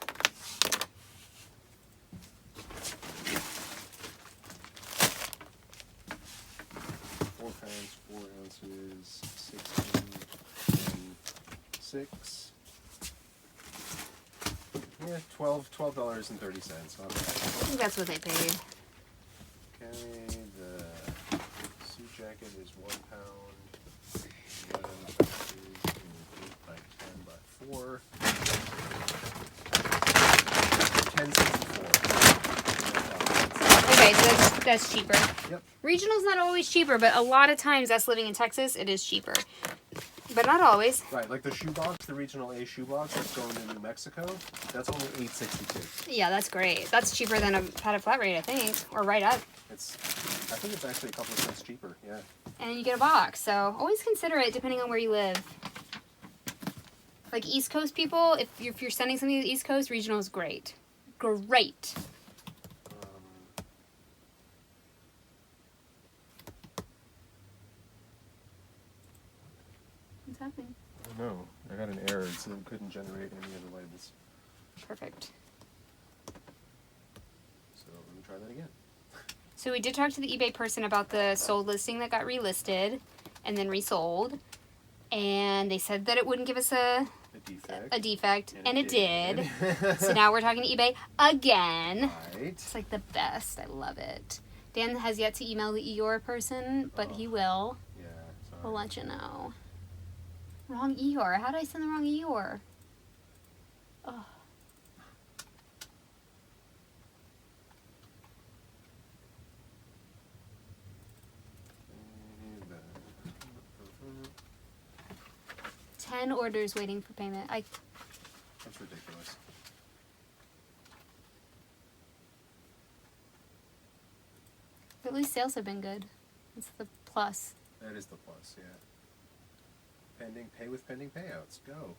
Four pounds, 4 ounces, 16, 6. Yeah, $12.30. I think that's what they paid. Okay, the suit jacket is 1 pound, 11 by 8 by 10 by 4, 10.64. Okay, so that's cheaper. Yep. Regional's not always cheaper, but a lot of times, us living in Texas, it is cheaper. But not always. Right, like the shoebox, the regional A shoebox that's going to New Mexico, that's only $8.62. Yeah, that's great. That's cheaper than a padded flat rate, I think, or right up. I think it's actually a couple of cents cheaper, yeah. And then you get a box, so always consider it depending on where you live. Like East Coast people, if you're sending something to the East Coast, regional is great. Great. What's happening? I don't know. I got an error. It said it couldn't generate any of the labels. Perfect. So let me try that again. So we did talk to the eBay person about the sold listing that got relisted. and then resold. And they said that it wouldn't give us a defect, and it did. So now we're talking to eBay again. Right. It's like the best. I love it. Dan has yet to email the Eeyore person, but he will. Yeah, sorry. We'll let you know. Wrong Eeyore. How did I send the wrong Eeyore? Oh. $10 orders waiting for payment. That's ridiculous. At least sales have been good. That's the plus. That is the plus, yeah. Pay with pending payouts. Go.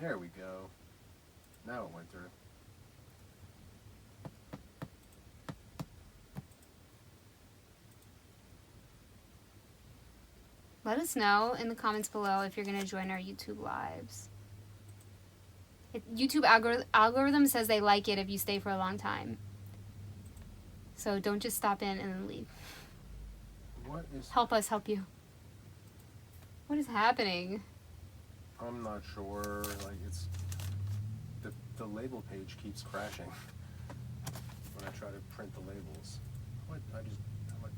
There we go. Now it went through. Let us know in the comments below if you're going to join our YouTube lives. YouTube algorithm says they like it if you stay for a long time. So don't just stop in and then leave. What is... Help us help you. What is happening? I'm not sure. Like, it's... The label page keeps crashing when I try to print the labels. I want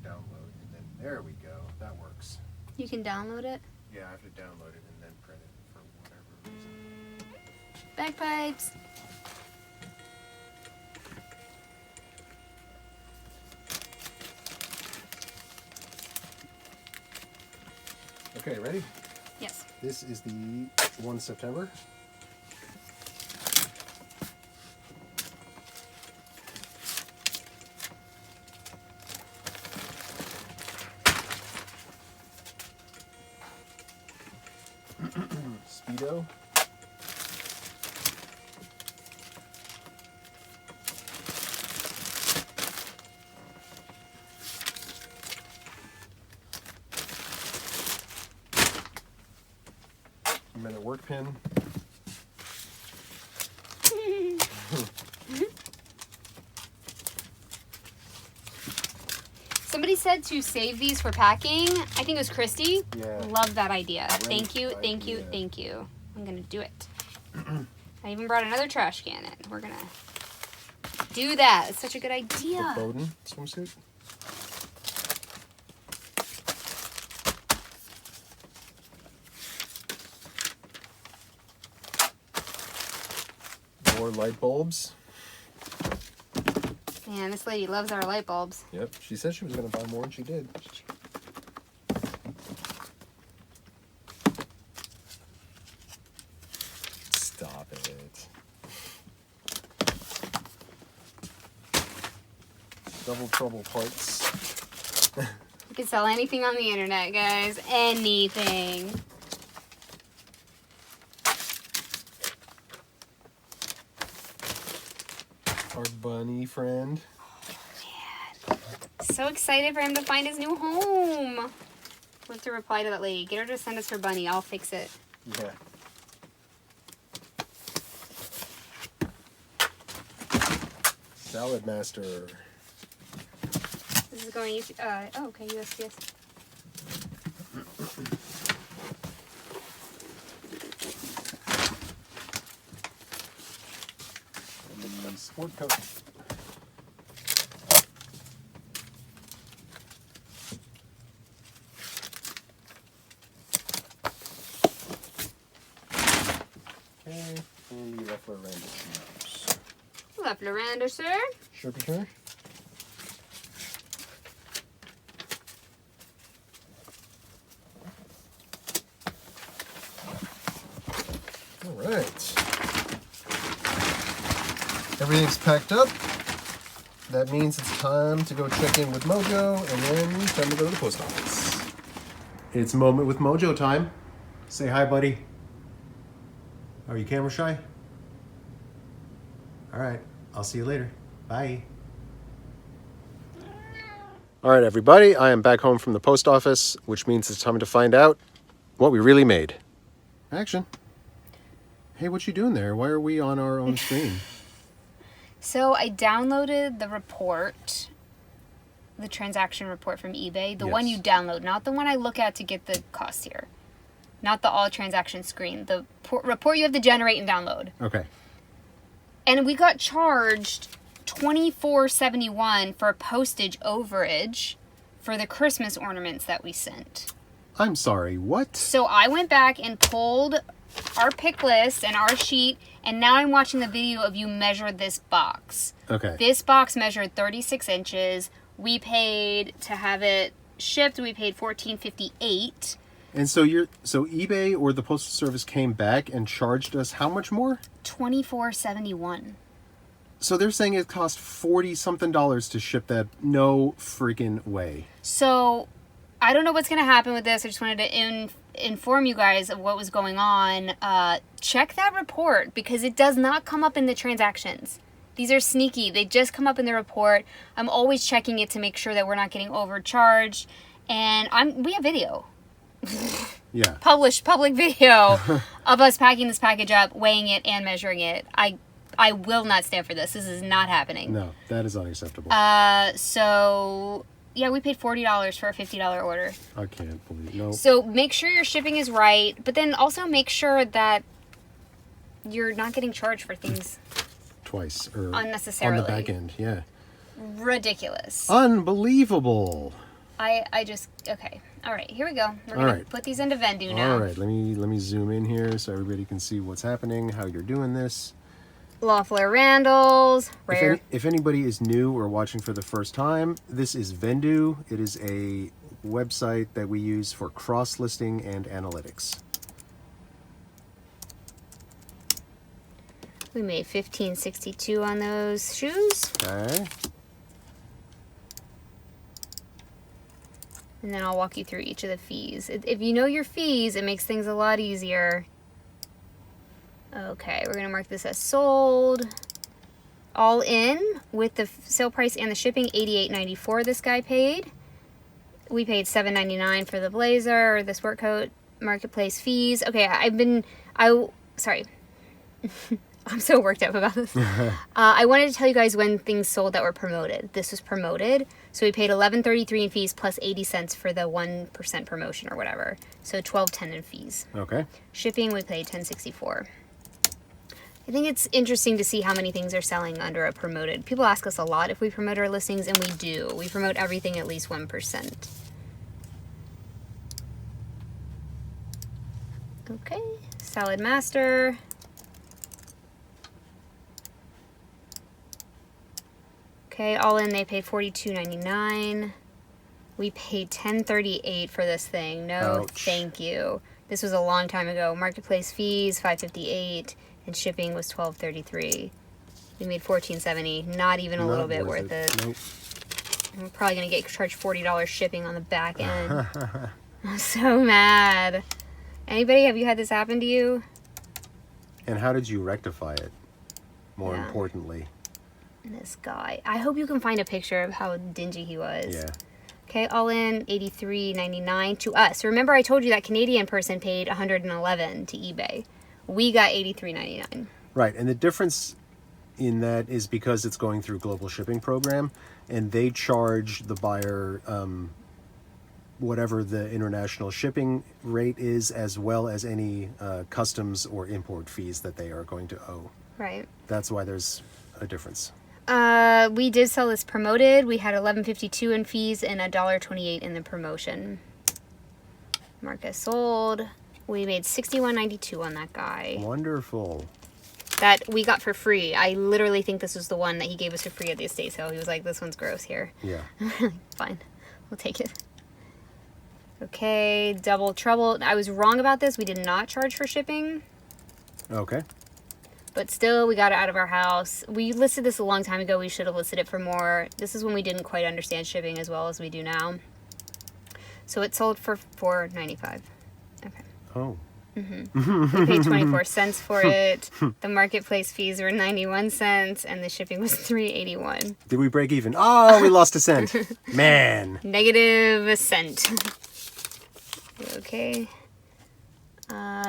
download, and then there we go. That works. You can download it? Yeah, I have to download it and then print it for whatever reason. Bagpipes. Okay, ready? Yes. This is the 1 September. Speedo. Minute work pin. Somebody said to save these for packing. I think it was Christy. Yeah. Love that idea. Great Thank you, thank you, idea. thank you. I'm gonna do it. I even brought another trash can in. We're gonna do that. It's such a good idea. The Bowden swimsuit. More light bulbs. Man, this lady loves our light bulbs. Yep, she said she was going to buy more, and she did. Stop it. Double trouble parts. You can sell anything on the internet, guys. Anything. Our bunny friend. Man. So excited for him to find his new home. We'll have to reply to that lady. Get her to send us her bunny. I'll fix it. Yeah. Salad Master. This is going, oh, okay, USPS. Sport coat. Okay, and the Left Loranda shoes. Left Loranda, sir. Sure. All right. Everything's packed up. That means it's time to go check in with Mojo, and then time to go to the post office. It's Moment with Mojo time. Say hi, buddy. Are you camera shy? All right, I'll see you later. Bye. All right, everybody, I am back home from the post office, which means it's time to find out what we really made. Action. Hey, what you doing there? Why are we on our own screen? So I downloaded the report, the transaction report from eBay, the one you download, not the one I look at to get the cost here. Not the all transaction screen. The report you have to generate and download. Okay. And we got charged $24.71 for postage overage for the Christmas ornaments that we sent. I'm sorry, what? So I went back and pulled our pick list and our sheet, and now I'm watching the video of you measure this box. Okay. This box measured 36 inches. We paid to have it shipped, we paid $14.58. And so eBay or the Postal Service came back and charged us how much more? $24.71. So they're saying it cost $40-something to ship that? No freaking way. So I don't know what's going to happen with this. I just wanted to inform you guys of what was going on. Check that report because it does not come up in the transactions. These are sneaky. They just come up in the report. I'm always checking it to make sure that we're not getting overcharged. And we have video. Yeah. Published public video of us packing this package up, weighing it, and measuring it. I will not stand for this. This is not happening. No, that is unacceptable. So yeah, we paid $40 for a $50 order. I can't believe it. No. So make sure your shipping is right, but then also make sure that you're not getting charged for things Twice or unnecessarily on the back end. Yeah. Ridiculous. Unbelievable. I just okay. All right, here we go. We're gonna put these into Vendu now. All right, let me zoom in here so everybody can see what's happening, how you're doing this. Loeffler Randalls, rare. If anybody is new or watching for the first time, this is Vendu. It is a website that we use for cross-listing and analytics. We made $15.62 on those shoes. Okay. And then I'll walk you through each of the fees. If you know your fees, it makes things a lot easier. Okay, we're gonna mark this as sold. All in with the sale price and the shipping, $88.94 this guy paid. We paid $7.99 for the blazer or the sport coat. Marketplace fees. Okay, sorry. I'm so worked up about this. I wanted to tell you guys when things sold that were promoted. This was promoted. So we paid $11.33 in fees plus 80 cents for the 1% promotion or whatever. So $12.10 in fees. Okay. Shipping, we paid $10.64. I think it's interesting to see how many things are selling under a promoted. People ask us a lot if we promote our listings, and we do. We promote everything at least 1%. Okay, Salad Master. Okay, all in they paid $42.99. We paid $10.38 for this thing. No, ouch. Thank you. This was a long time ago. Marketplace fees $5.58 and shipping was $12.33. We made $14.70. Not even a little bit worth it. Nope. We're probably gonna get charged $40 shipping on the back end. I'm so mad. Anybody, have you had this happen to you? And how did you rectify it? More Yeah. importantly. This guy. I hope you can find a picture of how dingy he was. Yeah. Okay, all in $83.99 to us. Remember I told you that Canadian person paid $111 to eBay. We got $83.99. Right, and the difference in that is because it's going through global shipping program, and they charge the buyer whatever the international shipping rate is, as well as any customs or import fees that they are going to owe. Right. That's why there's a difference. We did sell this promoted. We had $11.52 in fees and $1.28 in the promotion. Marcus sold. We made $61.92 on that guy. Wonderful. That we got for free. I literally think this was the one that he gave us for free at the estate sale. He was like, this one's gross here. Yeah. Fine. We'll take it. Okay, Double Trouble. I was wrong about this. We did not charge for shipping. Okay. But still, we got it out of our house. We listed this a long time ago. We should have listed it for more. This is when we didn't quite understand shipping as well as we do now. So it sold for $4.95. Okay. Oh. We paid 24 cents for it. The marketplace fees were 91 cents, and the shipping was $3.81. Did we break even? Oh, we lost a cent. Man. Negative a cent. Okay.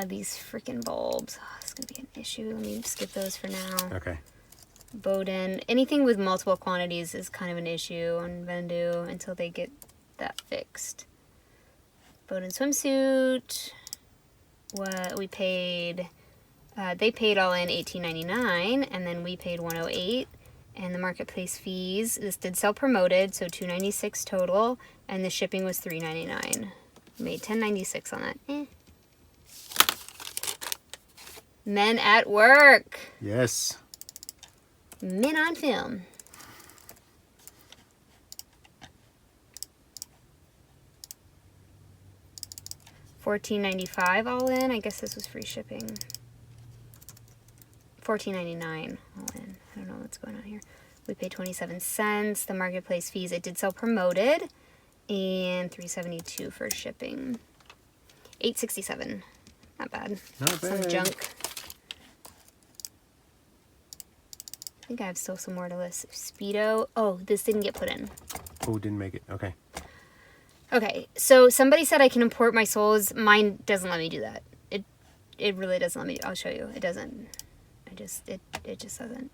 These freaking bulbs. Oh, it's gonna be an issue. Let me skip those for now. Okay. Bowden. Anything with multiple quantities is kind of an issue on Vendu until they get that fixed. Bowden swimsuit. What we paid, they paid all in $18.99, and then we paid $108. And the marketplace fees, this did sell promoted, so $296 total, and the shipping was $3.99. Made $10.96 on that. Men at Work. Yes. Men on Film. $14.95 all in. I guess this was free shipping. $14.99 all in. I don't know what's going on here. We paid 27 cents. The marketplace fees, it did sell promoted. And $3.72 for shipping. $8.67. Not bad. Not bad. Some junk. I think I have still some more to list. Speedo. Oh, this didn't get put in. Oh, didn't make it. Okay. Okay, so somebody said I can import my soles. Mine doesn't let me do that. It really doesn't let me. I'll show you. It doesn't. It just doesn't.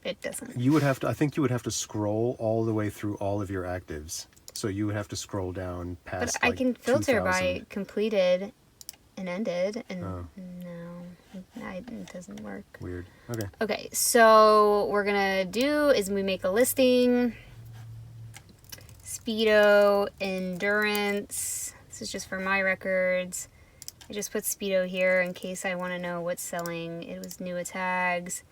It doesn't. You would have to. I think you would have to scroll all the way through all of your actives. So you would have to scroll down past. But I can filter 2000. by completed and ended, and no, it doesn't work. Weird. Okay. Okay, so what we're gonna do is we make a listing. Speedo Endurance. This is just for my records. I just put Speedo here in case I want to know what's selling. It was new tags.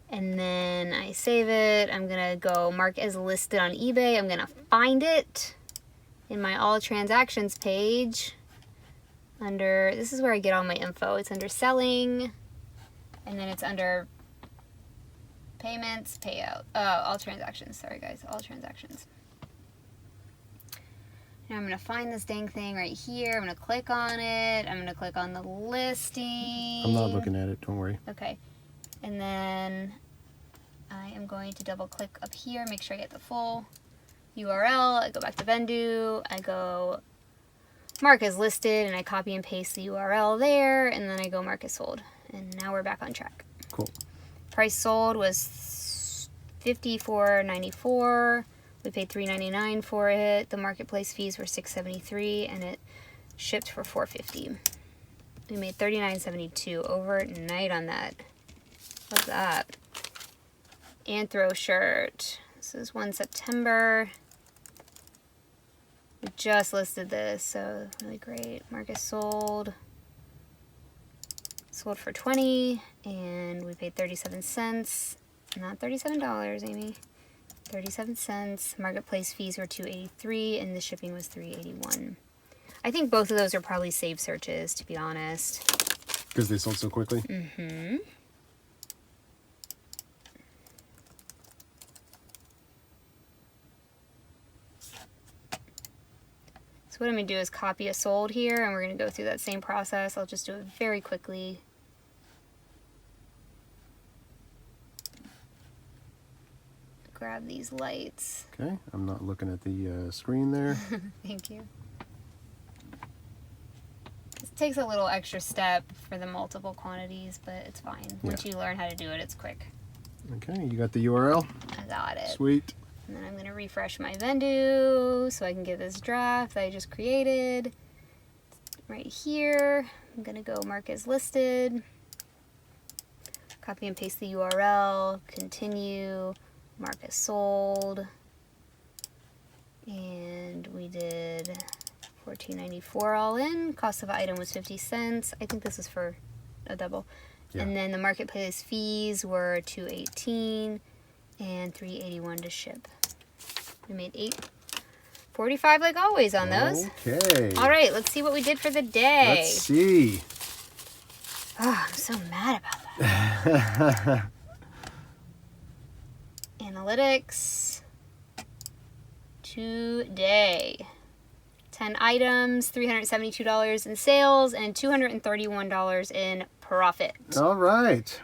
And then I save it. I'm going to go mark as listed on eBay. I'm going to find it in my all transactions page. Under, this is where I get all my info. It's under selling. And then it's under payments, payout. All transactions. Sorry guys, all transactions. And I'm going to find this dang thing right here. I'm going to click on it. I'm going to click on the listing. I'm not looking at it. Don't worry. Okay. And then I am going to double click up here, make sure I get the full URL. I go back to Vendu. I go mark as listed, and I copy and paste the URL there, and then I go mark as sold. And now we're back on track. Cool. Price sold was $54.94. We paid $3.99 for it. The marketplace fees were $6.73, and it shipped for $4.50. We made $39.72 overnight on that. What's that? Anthro shirt. This is 1 September. We just listed this, so really great. Marcus sold. Sold for $20, and we paid 37 cents. Not $37, Amy. 37 cents. Marketplace fees were $2.83, and the shipping was $3.81. I think both of those are probably saved searches, to be honest. Because they sold so quickly? Mm-hmm. So what I'm going to do is copy a sold here, and we're going to go through that same process. I'll just do it very quickly. Grab these lights. Okay, I'm not looking at the screen there. Thank you. This takes a little extra step for the multiple quantities, but it's fine. Once you learn how to do it, it's quick. Okay, you got the URL? I got it. Sweet. And then I'm going to refresh my Vendu so I can get this draft that I just created. Right here, I'm going to go mark as listed. Copy and paste the URL. Continue. Mark as sold. And we did $14.94 all in. Cost of item was 50 cents. I think this is for a double. Yeah. And then the marketplace fees were $2.18 and $3.81 to ship. We made $8.45 like always on those. Okay. All right, let's see what we did for the day. Let's see. Oh, I'm so mad about that. Analytics. Today. 10 items, $372 in sales, and $231 in profit. All right.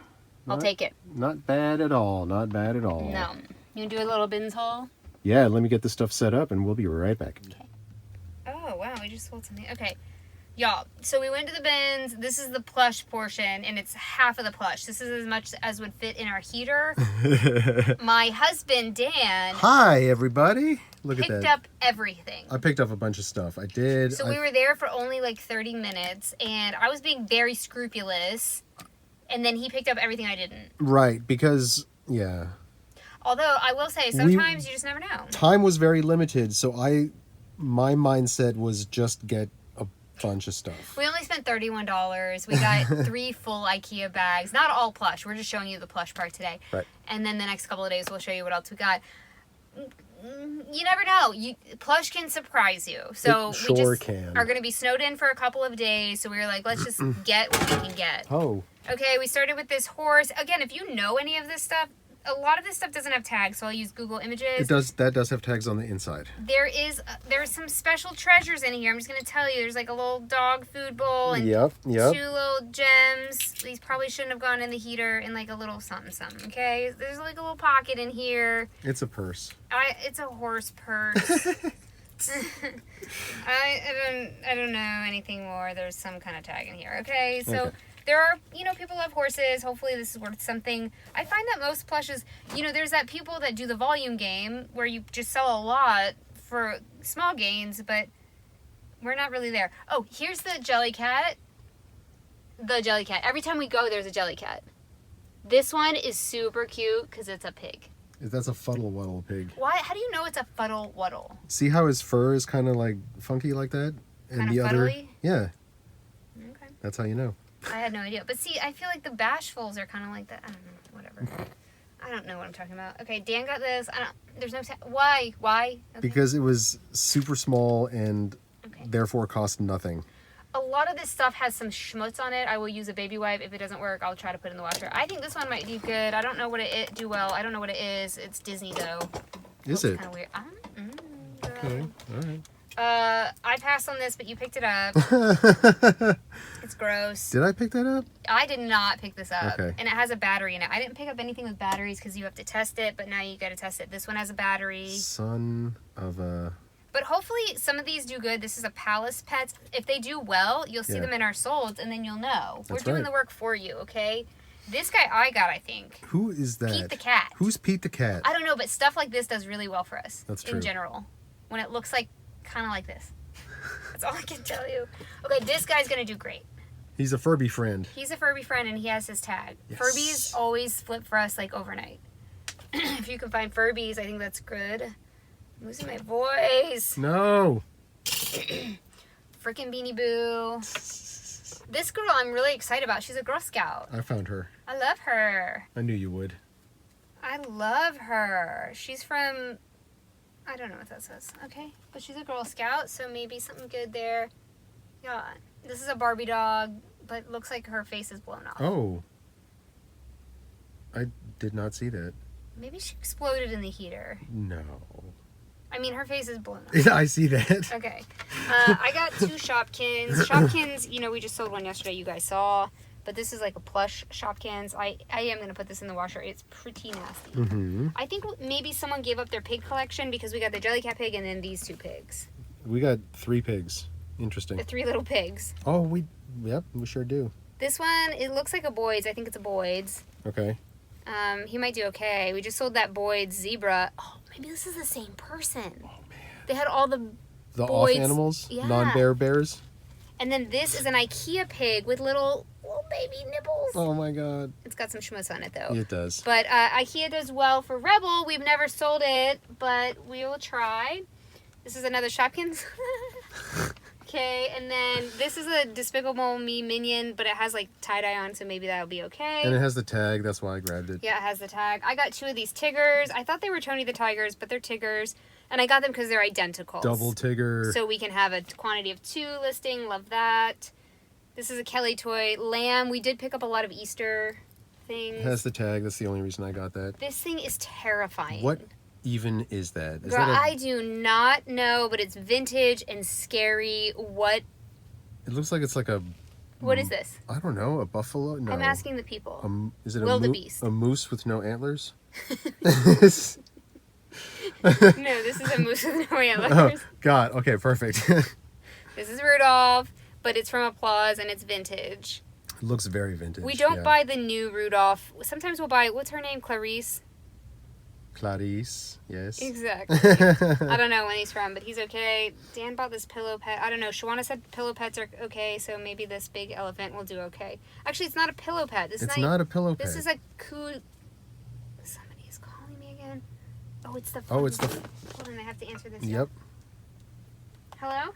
I'll take it. Not bad at all. Not bad at all. No. You do a little bins haul? Yeah, let me get this stuff set up and we'll be right back. Okay. Oh, wow. We just sold something. Okay. Y'all, so we went to the bins. This is the plush portion, and it's half of the plush. This is as much as would fit in our heater. My husband, Dan... Hi, everybody. Look at that. Picked up everything. I picked up a bunch of stuff. I did. So we were there for only like 30 minutes, and I was being very scrupulous, and then he picked up everything I didn't. Right, because, yeah. Although, I will say, sometimes you just never know. Time was very limited, so my mindset was just get bunch of stuff. We only spent $31. We got 3 full IKEA bags. Not all plush. We're just showing you the plush part today. Right. And then the next couple of days we'll show you what else we got. You never know. Plush can surprise you. So it sure we just can. are going to be snowed in for a couple of days. So we were like, let's just get what we can get. Oh. Okay, we started with this horse. Again, if you know any of this stuff, a lot of this stuff doesn't have tags, so I'll use Google Images. That does have tags on the inside. There's some special treasures in here. I'm just going to tell you. There's like a little dog food bowl and Yep. 2 little gems. These probably shouldn't have gone in the heater, and like a little something, okay? There's like a little pocket in here. It's a purse. It's a horse purse. I don't know anything more. There's some kind of tag in here, okay? So... Okay. There are, people love horses. Hopefully this is worth something. I find that most plushes, there's that people that do the volume game where you just sell a lot for small gains, but we're not really there. Oh, here's the jelly cat. The jelly cat. Every time we go, there's a jelly cat. This one is super cute because it's a pig. That's a fuddle wuddle pig. Why? How do you know it's a fuddle wuddle? See how his fur is kind of like funky like that? And Kinda the other, fuddly? yeah. Okay. That's how you know. I had no idea. But see, I feel like the Bashfuls are kind of like that. I don't know. Whatever. I don't know what I'm talking about. Okay, Dan got this. There's no... Why? Okay. Because it was super small and therefore cost nothing. A lot of this stuff has some schmutz on it. I will use a baby wipe. If it doesn't work, I'll try to put it in the washer. I think this one might do good. I don't know what it do well. I don't know what it is. It's Disney, though. Is it? Kind of weird. Okay, all right. I passed on this, but you picked it up. It's gross. Did I pick that up? I did not pick this up. Okay. And it has a battery in it. I didn't pick up anything with batteries because you have to test it, but now you got to test it. This one has a battery. Son of a... But hopefully some of these do good. This is a Palace Pets. If they do well, you'll see them in our solds, and then you'll know. We're doing the work for you, okay? This guy I got, I think. Who is that? Pete the Cat. Who's Pete the Cat? I don't know, but stuff like this does really well for us. That's true. In general. When it looks like, kind of like this. That's all I can tell you. Okay, this guy's going to do great. He's a Furby friend. He's a Furby friend, and he has his tag. Yes. Furbies always flip for us, like, overnight. If you can find Furbies, I think that's good. I'm losing my voice. No. Freaking Beanie Boo. This girl I'm really excited about. She's a Girl Scout. I found her. I love her. I knew you would. I love her. She's from... I don't know what that says. Okay. But she's a Girl Scout, so maybe something good there. Yeah. This is a Barbie dog, but it looks like her face is blown off. Oh. I did not see that. Maybe she exploded in the heater. No. I mean, her face is blown off. I see that. Okay. I got 2 Shopkins. Shopkins, we just sold one yesterday, you guys saw. But this is like a plush Shopkins. I am going to put this in the washer. It's pretty nasty. Mm-hmm. I think maybe someone gave up their pig collection because we got the Jellycat pig and then these 2 pigs. We got 3 pigs. Interesting. The 3 little pigs. Oh, yep, we sure do. This one, it looks like a Boyd's. I think it's a Boyd's. Okay. He might do okay. We just sold that Boyd's zebra. Oh, maybe this is the same person. Oh, man. They had all the Boyd's, off animals? Yeah. Non-bear bears? And then this is an IKEA pig with little baby nipples. Oh my god. It's got some schmutz on it though. It does. But IKEA does well for Rebel. We've never sold it, but we will try. This is another Shopkins. Okay, and then this is a Despicable Me minion, but it has like tie-dye on, so maybe that'll be okay. And it has the tag, that's why I grabbed it. Yeah, it has the tag. I got 2 of these Tiggers. I thought they were Tony the Tigers, but they're Tiggers. And I got them because they're identical. Double Tigger. So we can have a quantity of 2 listing. Love that. This is a Kelly toy. Lamb. We did pick up a lot of Easter things. It has the tag, that's the only reason I got that. This thing is terrifying. What even is that? Girl, I do not know, but it's vintage and scary. What? It looks like it's like a... What is this? I don't know, a buffalo? No. I'm asking the people. Is it Wildebeest. A moose with no antlers? No, this is a moose with no antlers. Oh, God. Okay, perfect. This is Rudolph. but it's from Applause and it's vintage. It looks very vintage. We don't buy the new Rudolph. Sometimes we'll buy, what's her name? Clarice? Clarice, yes. Exactly. I don't know when he's from, but he's okay. Dan bought this pillow pet. I don't know. Shawana said pillow pets are okay, so maybe this big elephant will do okay. Actually, it's not a pillow pet. It's not a pillow pet. This is a Somebody is calling me again. Oh, it's the... Oh, it's the... Hold on, I have to answer this. Yep. Hello?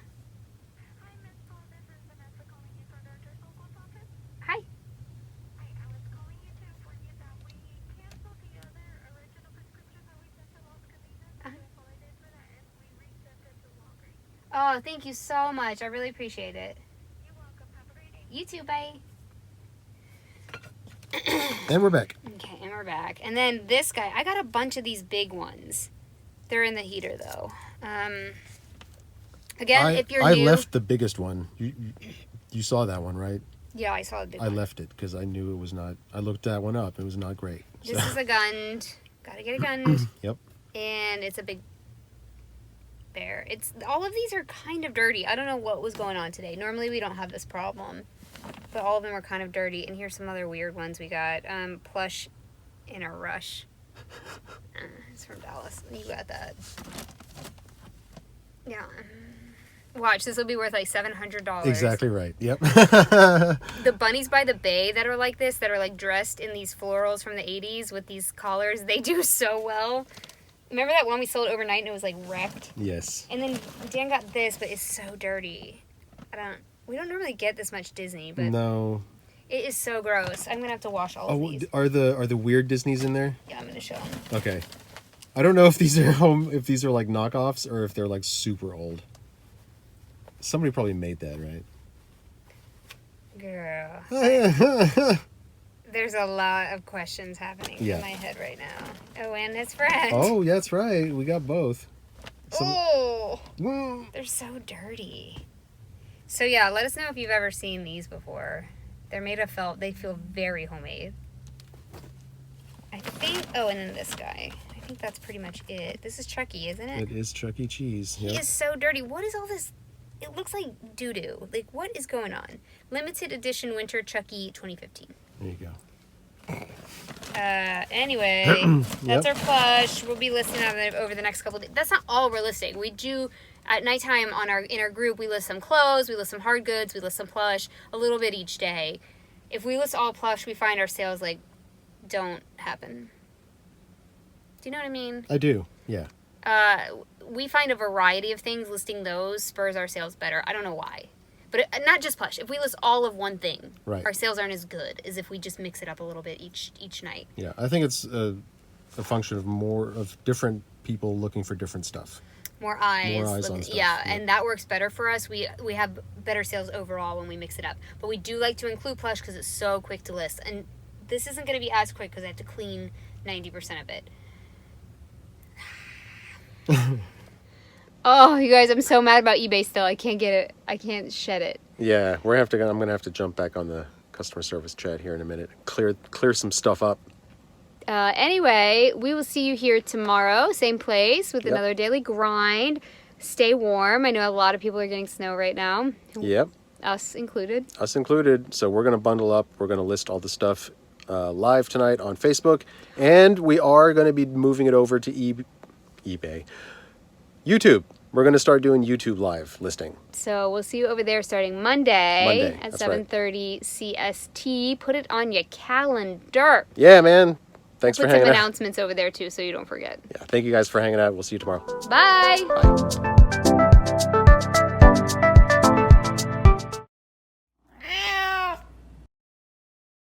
Hi. Oh, thank you so much. I really appreciate it. You're welcome. Have a great day. You too. Bye. And we're back. Okay, and we're back. And then this guy, I got a bunch of these big ones. They're in the heater, though. Again, if you're new... I left the biggest one. You saw that one, right? Yeah, I saw the big one. I left it because I knew it was not... I looked that one up. It was not great. This is a gund. Gotta get a gund. Yep. And it's a big bear. All of these are kind of dirty. I don't know what was going on today. Normally we don't have this problem, but all of them are kind of dirty. And here's some other weird ones we got. Plush in a rush. It's from Dallas. You got that. Yeah. Watch, this will be worth like $700. Exactly right. Yep. The bunnies by the bay that are like this, that are like dressed in these florals from the 80s with these collars, they do so well. Remember that one we sold overnight and it was like wrecked? Yes. And then Dan got this, but it's so dirty. We don't normally get this much Disney, but no, it is so gross. I'm gonna have to wash all of these. Are the weird Disneys in there? Yeah, I'm gonna show them. Okay. I don't know if these are like knockoffs or if they're like super old. Somebody probably made that, right? Girl. There's a lot of questions happening in my head right now. Oh, and his friend. Oh, that's right. We got both. They're so dirty. So yeah, let us know if you've ever seen these before. They're made of felt. They feel very homemade. I think... Oh, and then this guy. I think that's pretty much it. This is Chucky, isn't it? It is Chuck E. Cheese. He is so dirty. What is all this? It looks like doo-doo. Like, what is going on? Limited edition winter Chucky 2015. There you go. Anyway, that's our plush. We'll be listing them over the next couple of days. That's not all we're listing. We do, at nighttime in our group, we list some clothes, we list some hard goods, we list some plush, a little bit each day. If we list all plush, we find our sales, like, don't happen. Do you know what I mean? I do, yeah. We find a variety of things. Listing those spurs our sales better. I don't know why. But not just plush. If we list all of one thing, our sales aren't as good as if we just mix it up a little bit each night. Yeah, I think it's a function of more of different people looking for different stuff. More eyes on stuff. Yeah, and that works better for us. We have better sales overall when we mix it up. But we do like to include plush because it's so quick to list. And this isn't going to be as quick because I have to clean 90% of it. Oh, you guys, I'm so mad about eBay still. I can't get it. I can't shed it. Yeah, I'm going to have to jump back on the customer service chat here in a minute. Clear some stuff up. Anyway, we will see you here tomorrow, same place, with another daily grind. Stay warm. I know a lot of people are getting snow right now. Yep. Us included. Us included. So we're going to bundle up. We're going to list all the stuff live tonight on Facebook. And we are going to be moving it over to eBay. YouTube. We're going to start doing YouTube live listing. So we'll see you over there starting Monday at 7:30 CST. Put it on your calendar. Yeah, man. Thanks for hanging out. Put some announcements over there, too, so you don't forget. Yeah, thank you guys for hanging out. We'll see you tomorrow. Bye. Bye.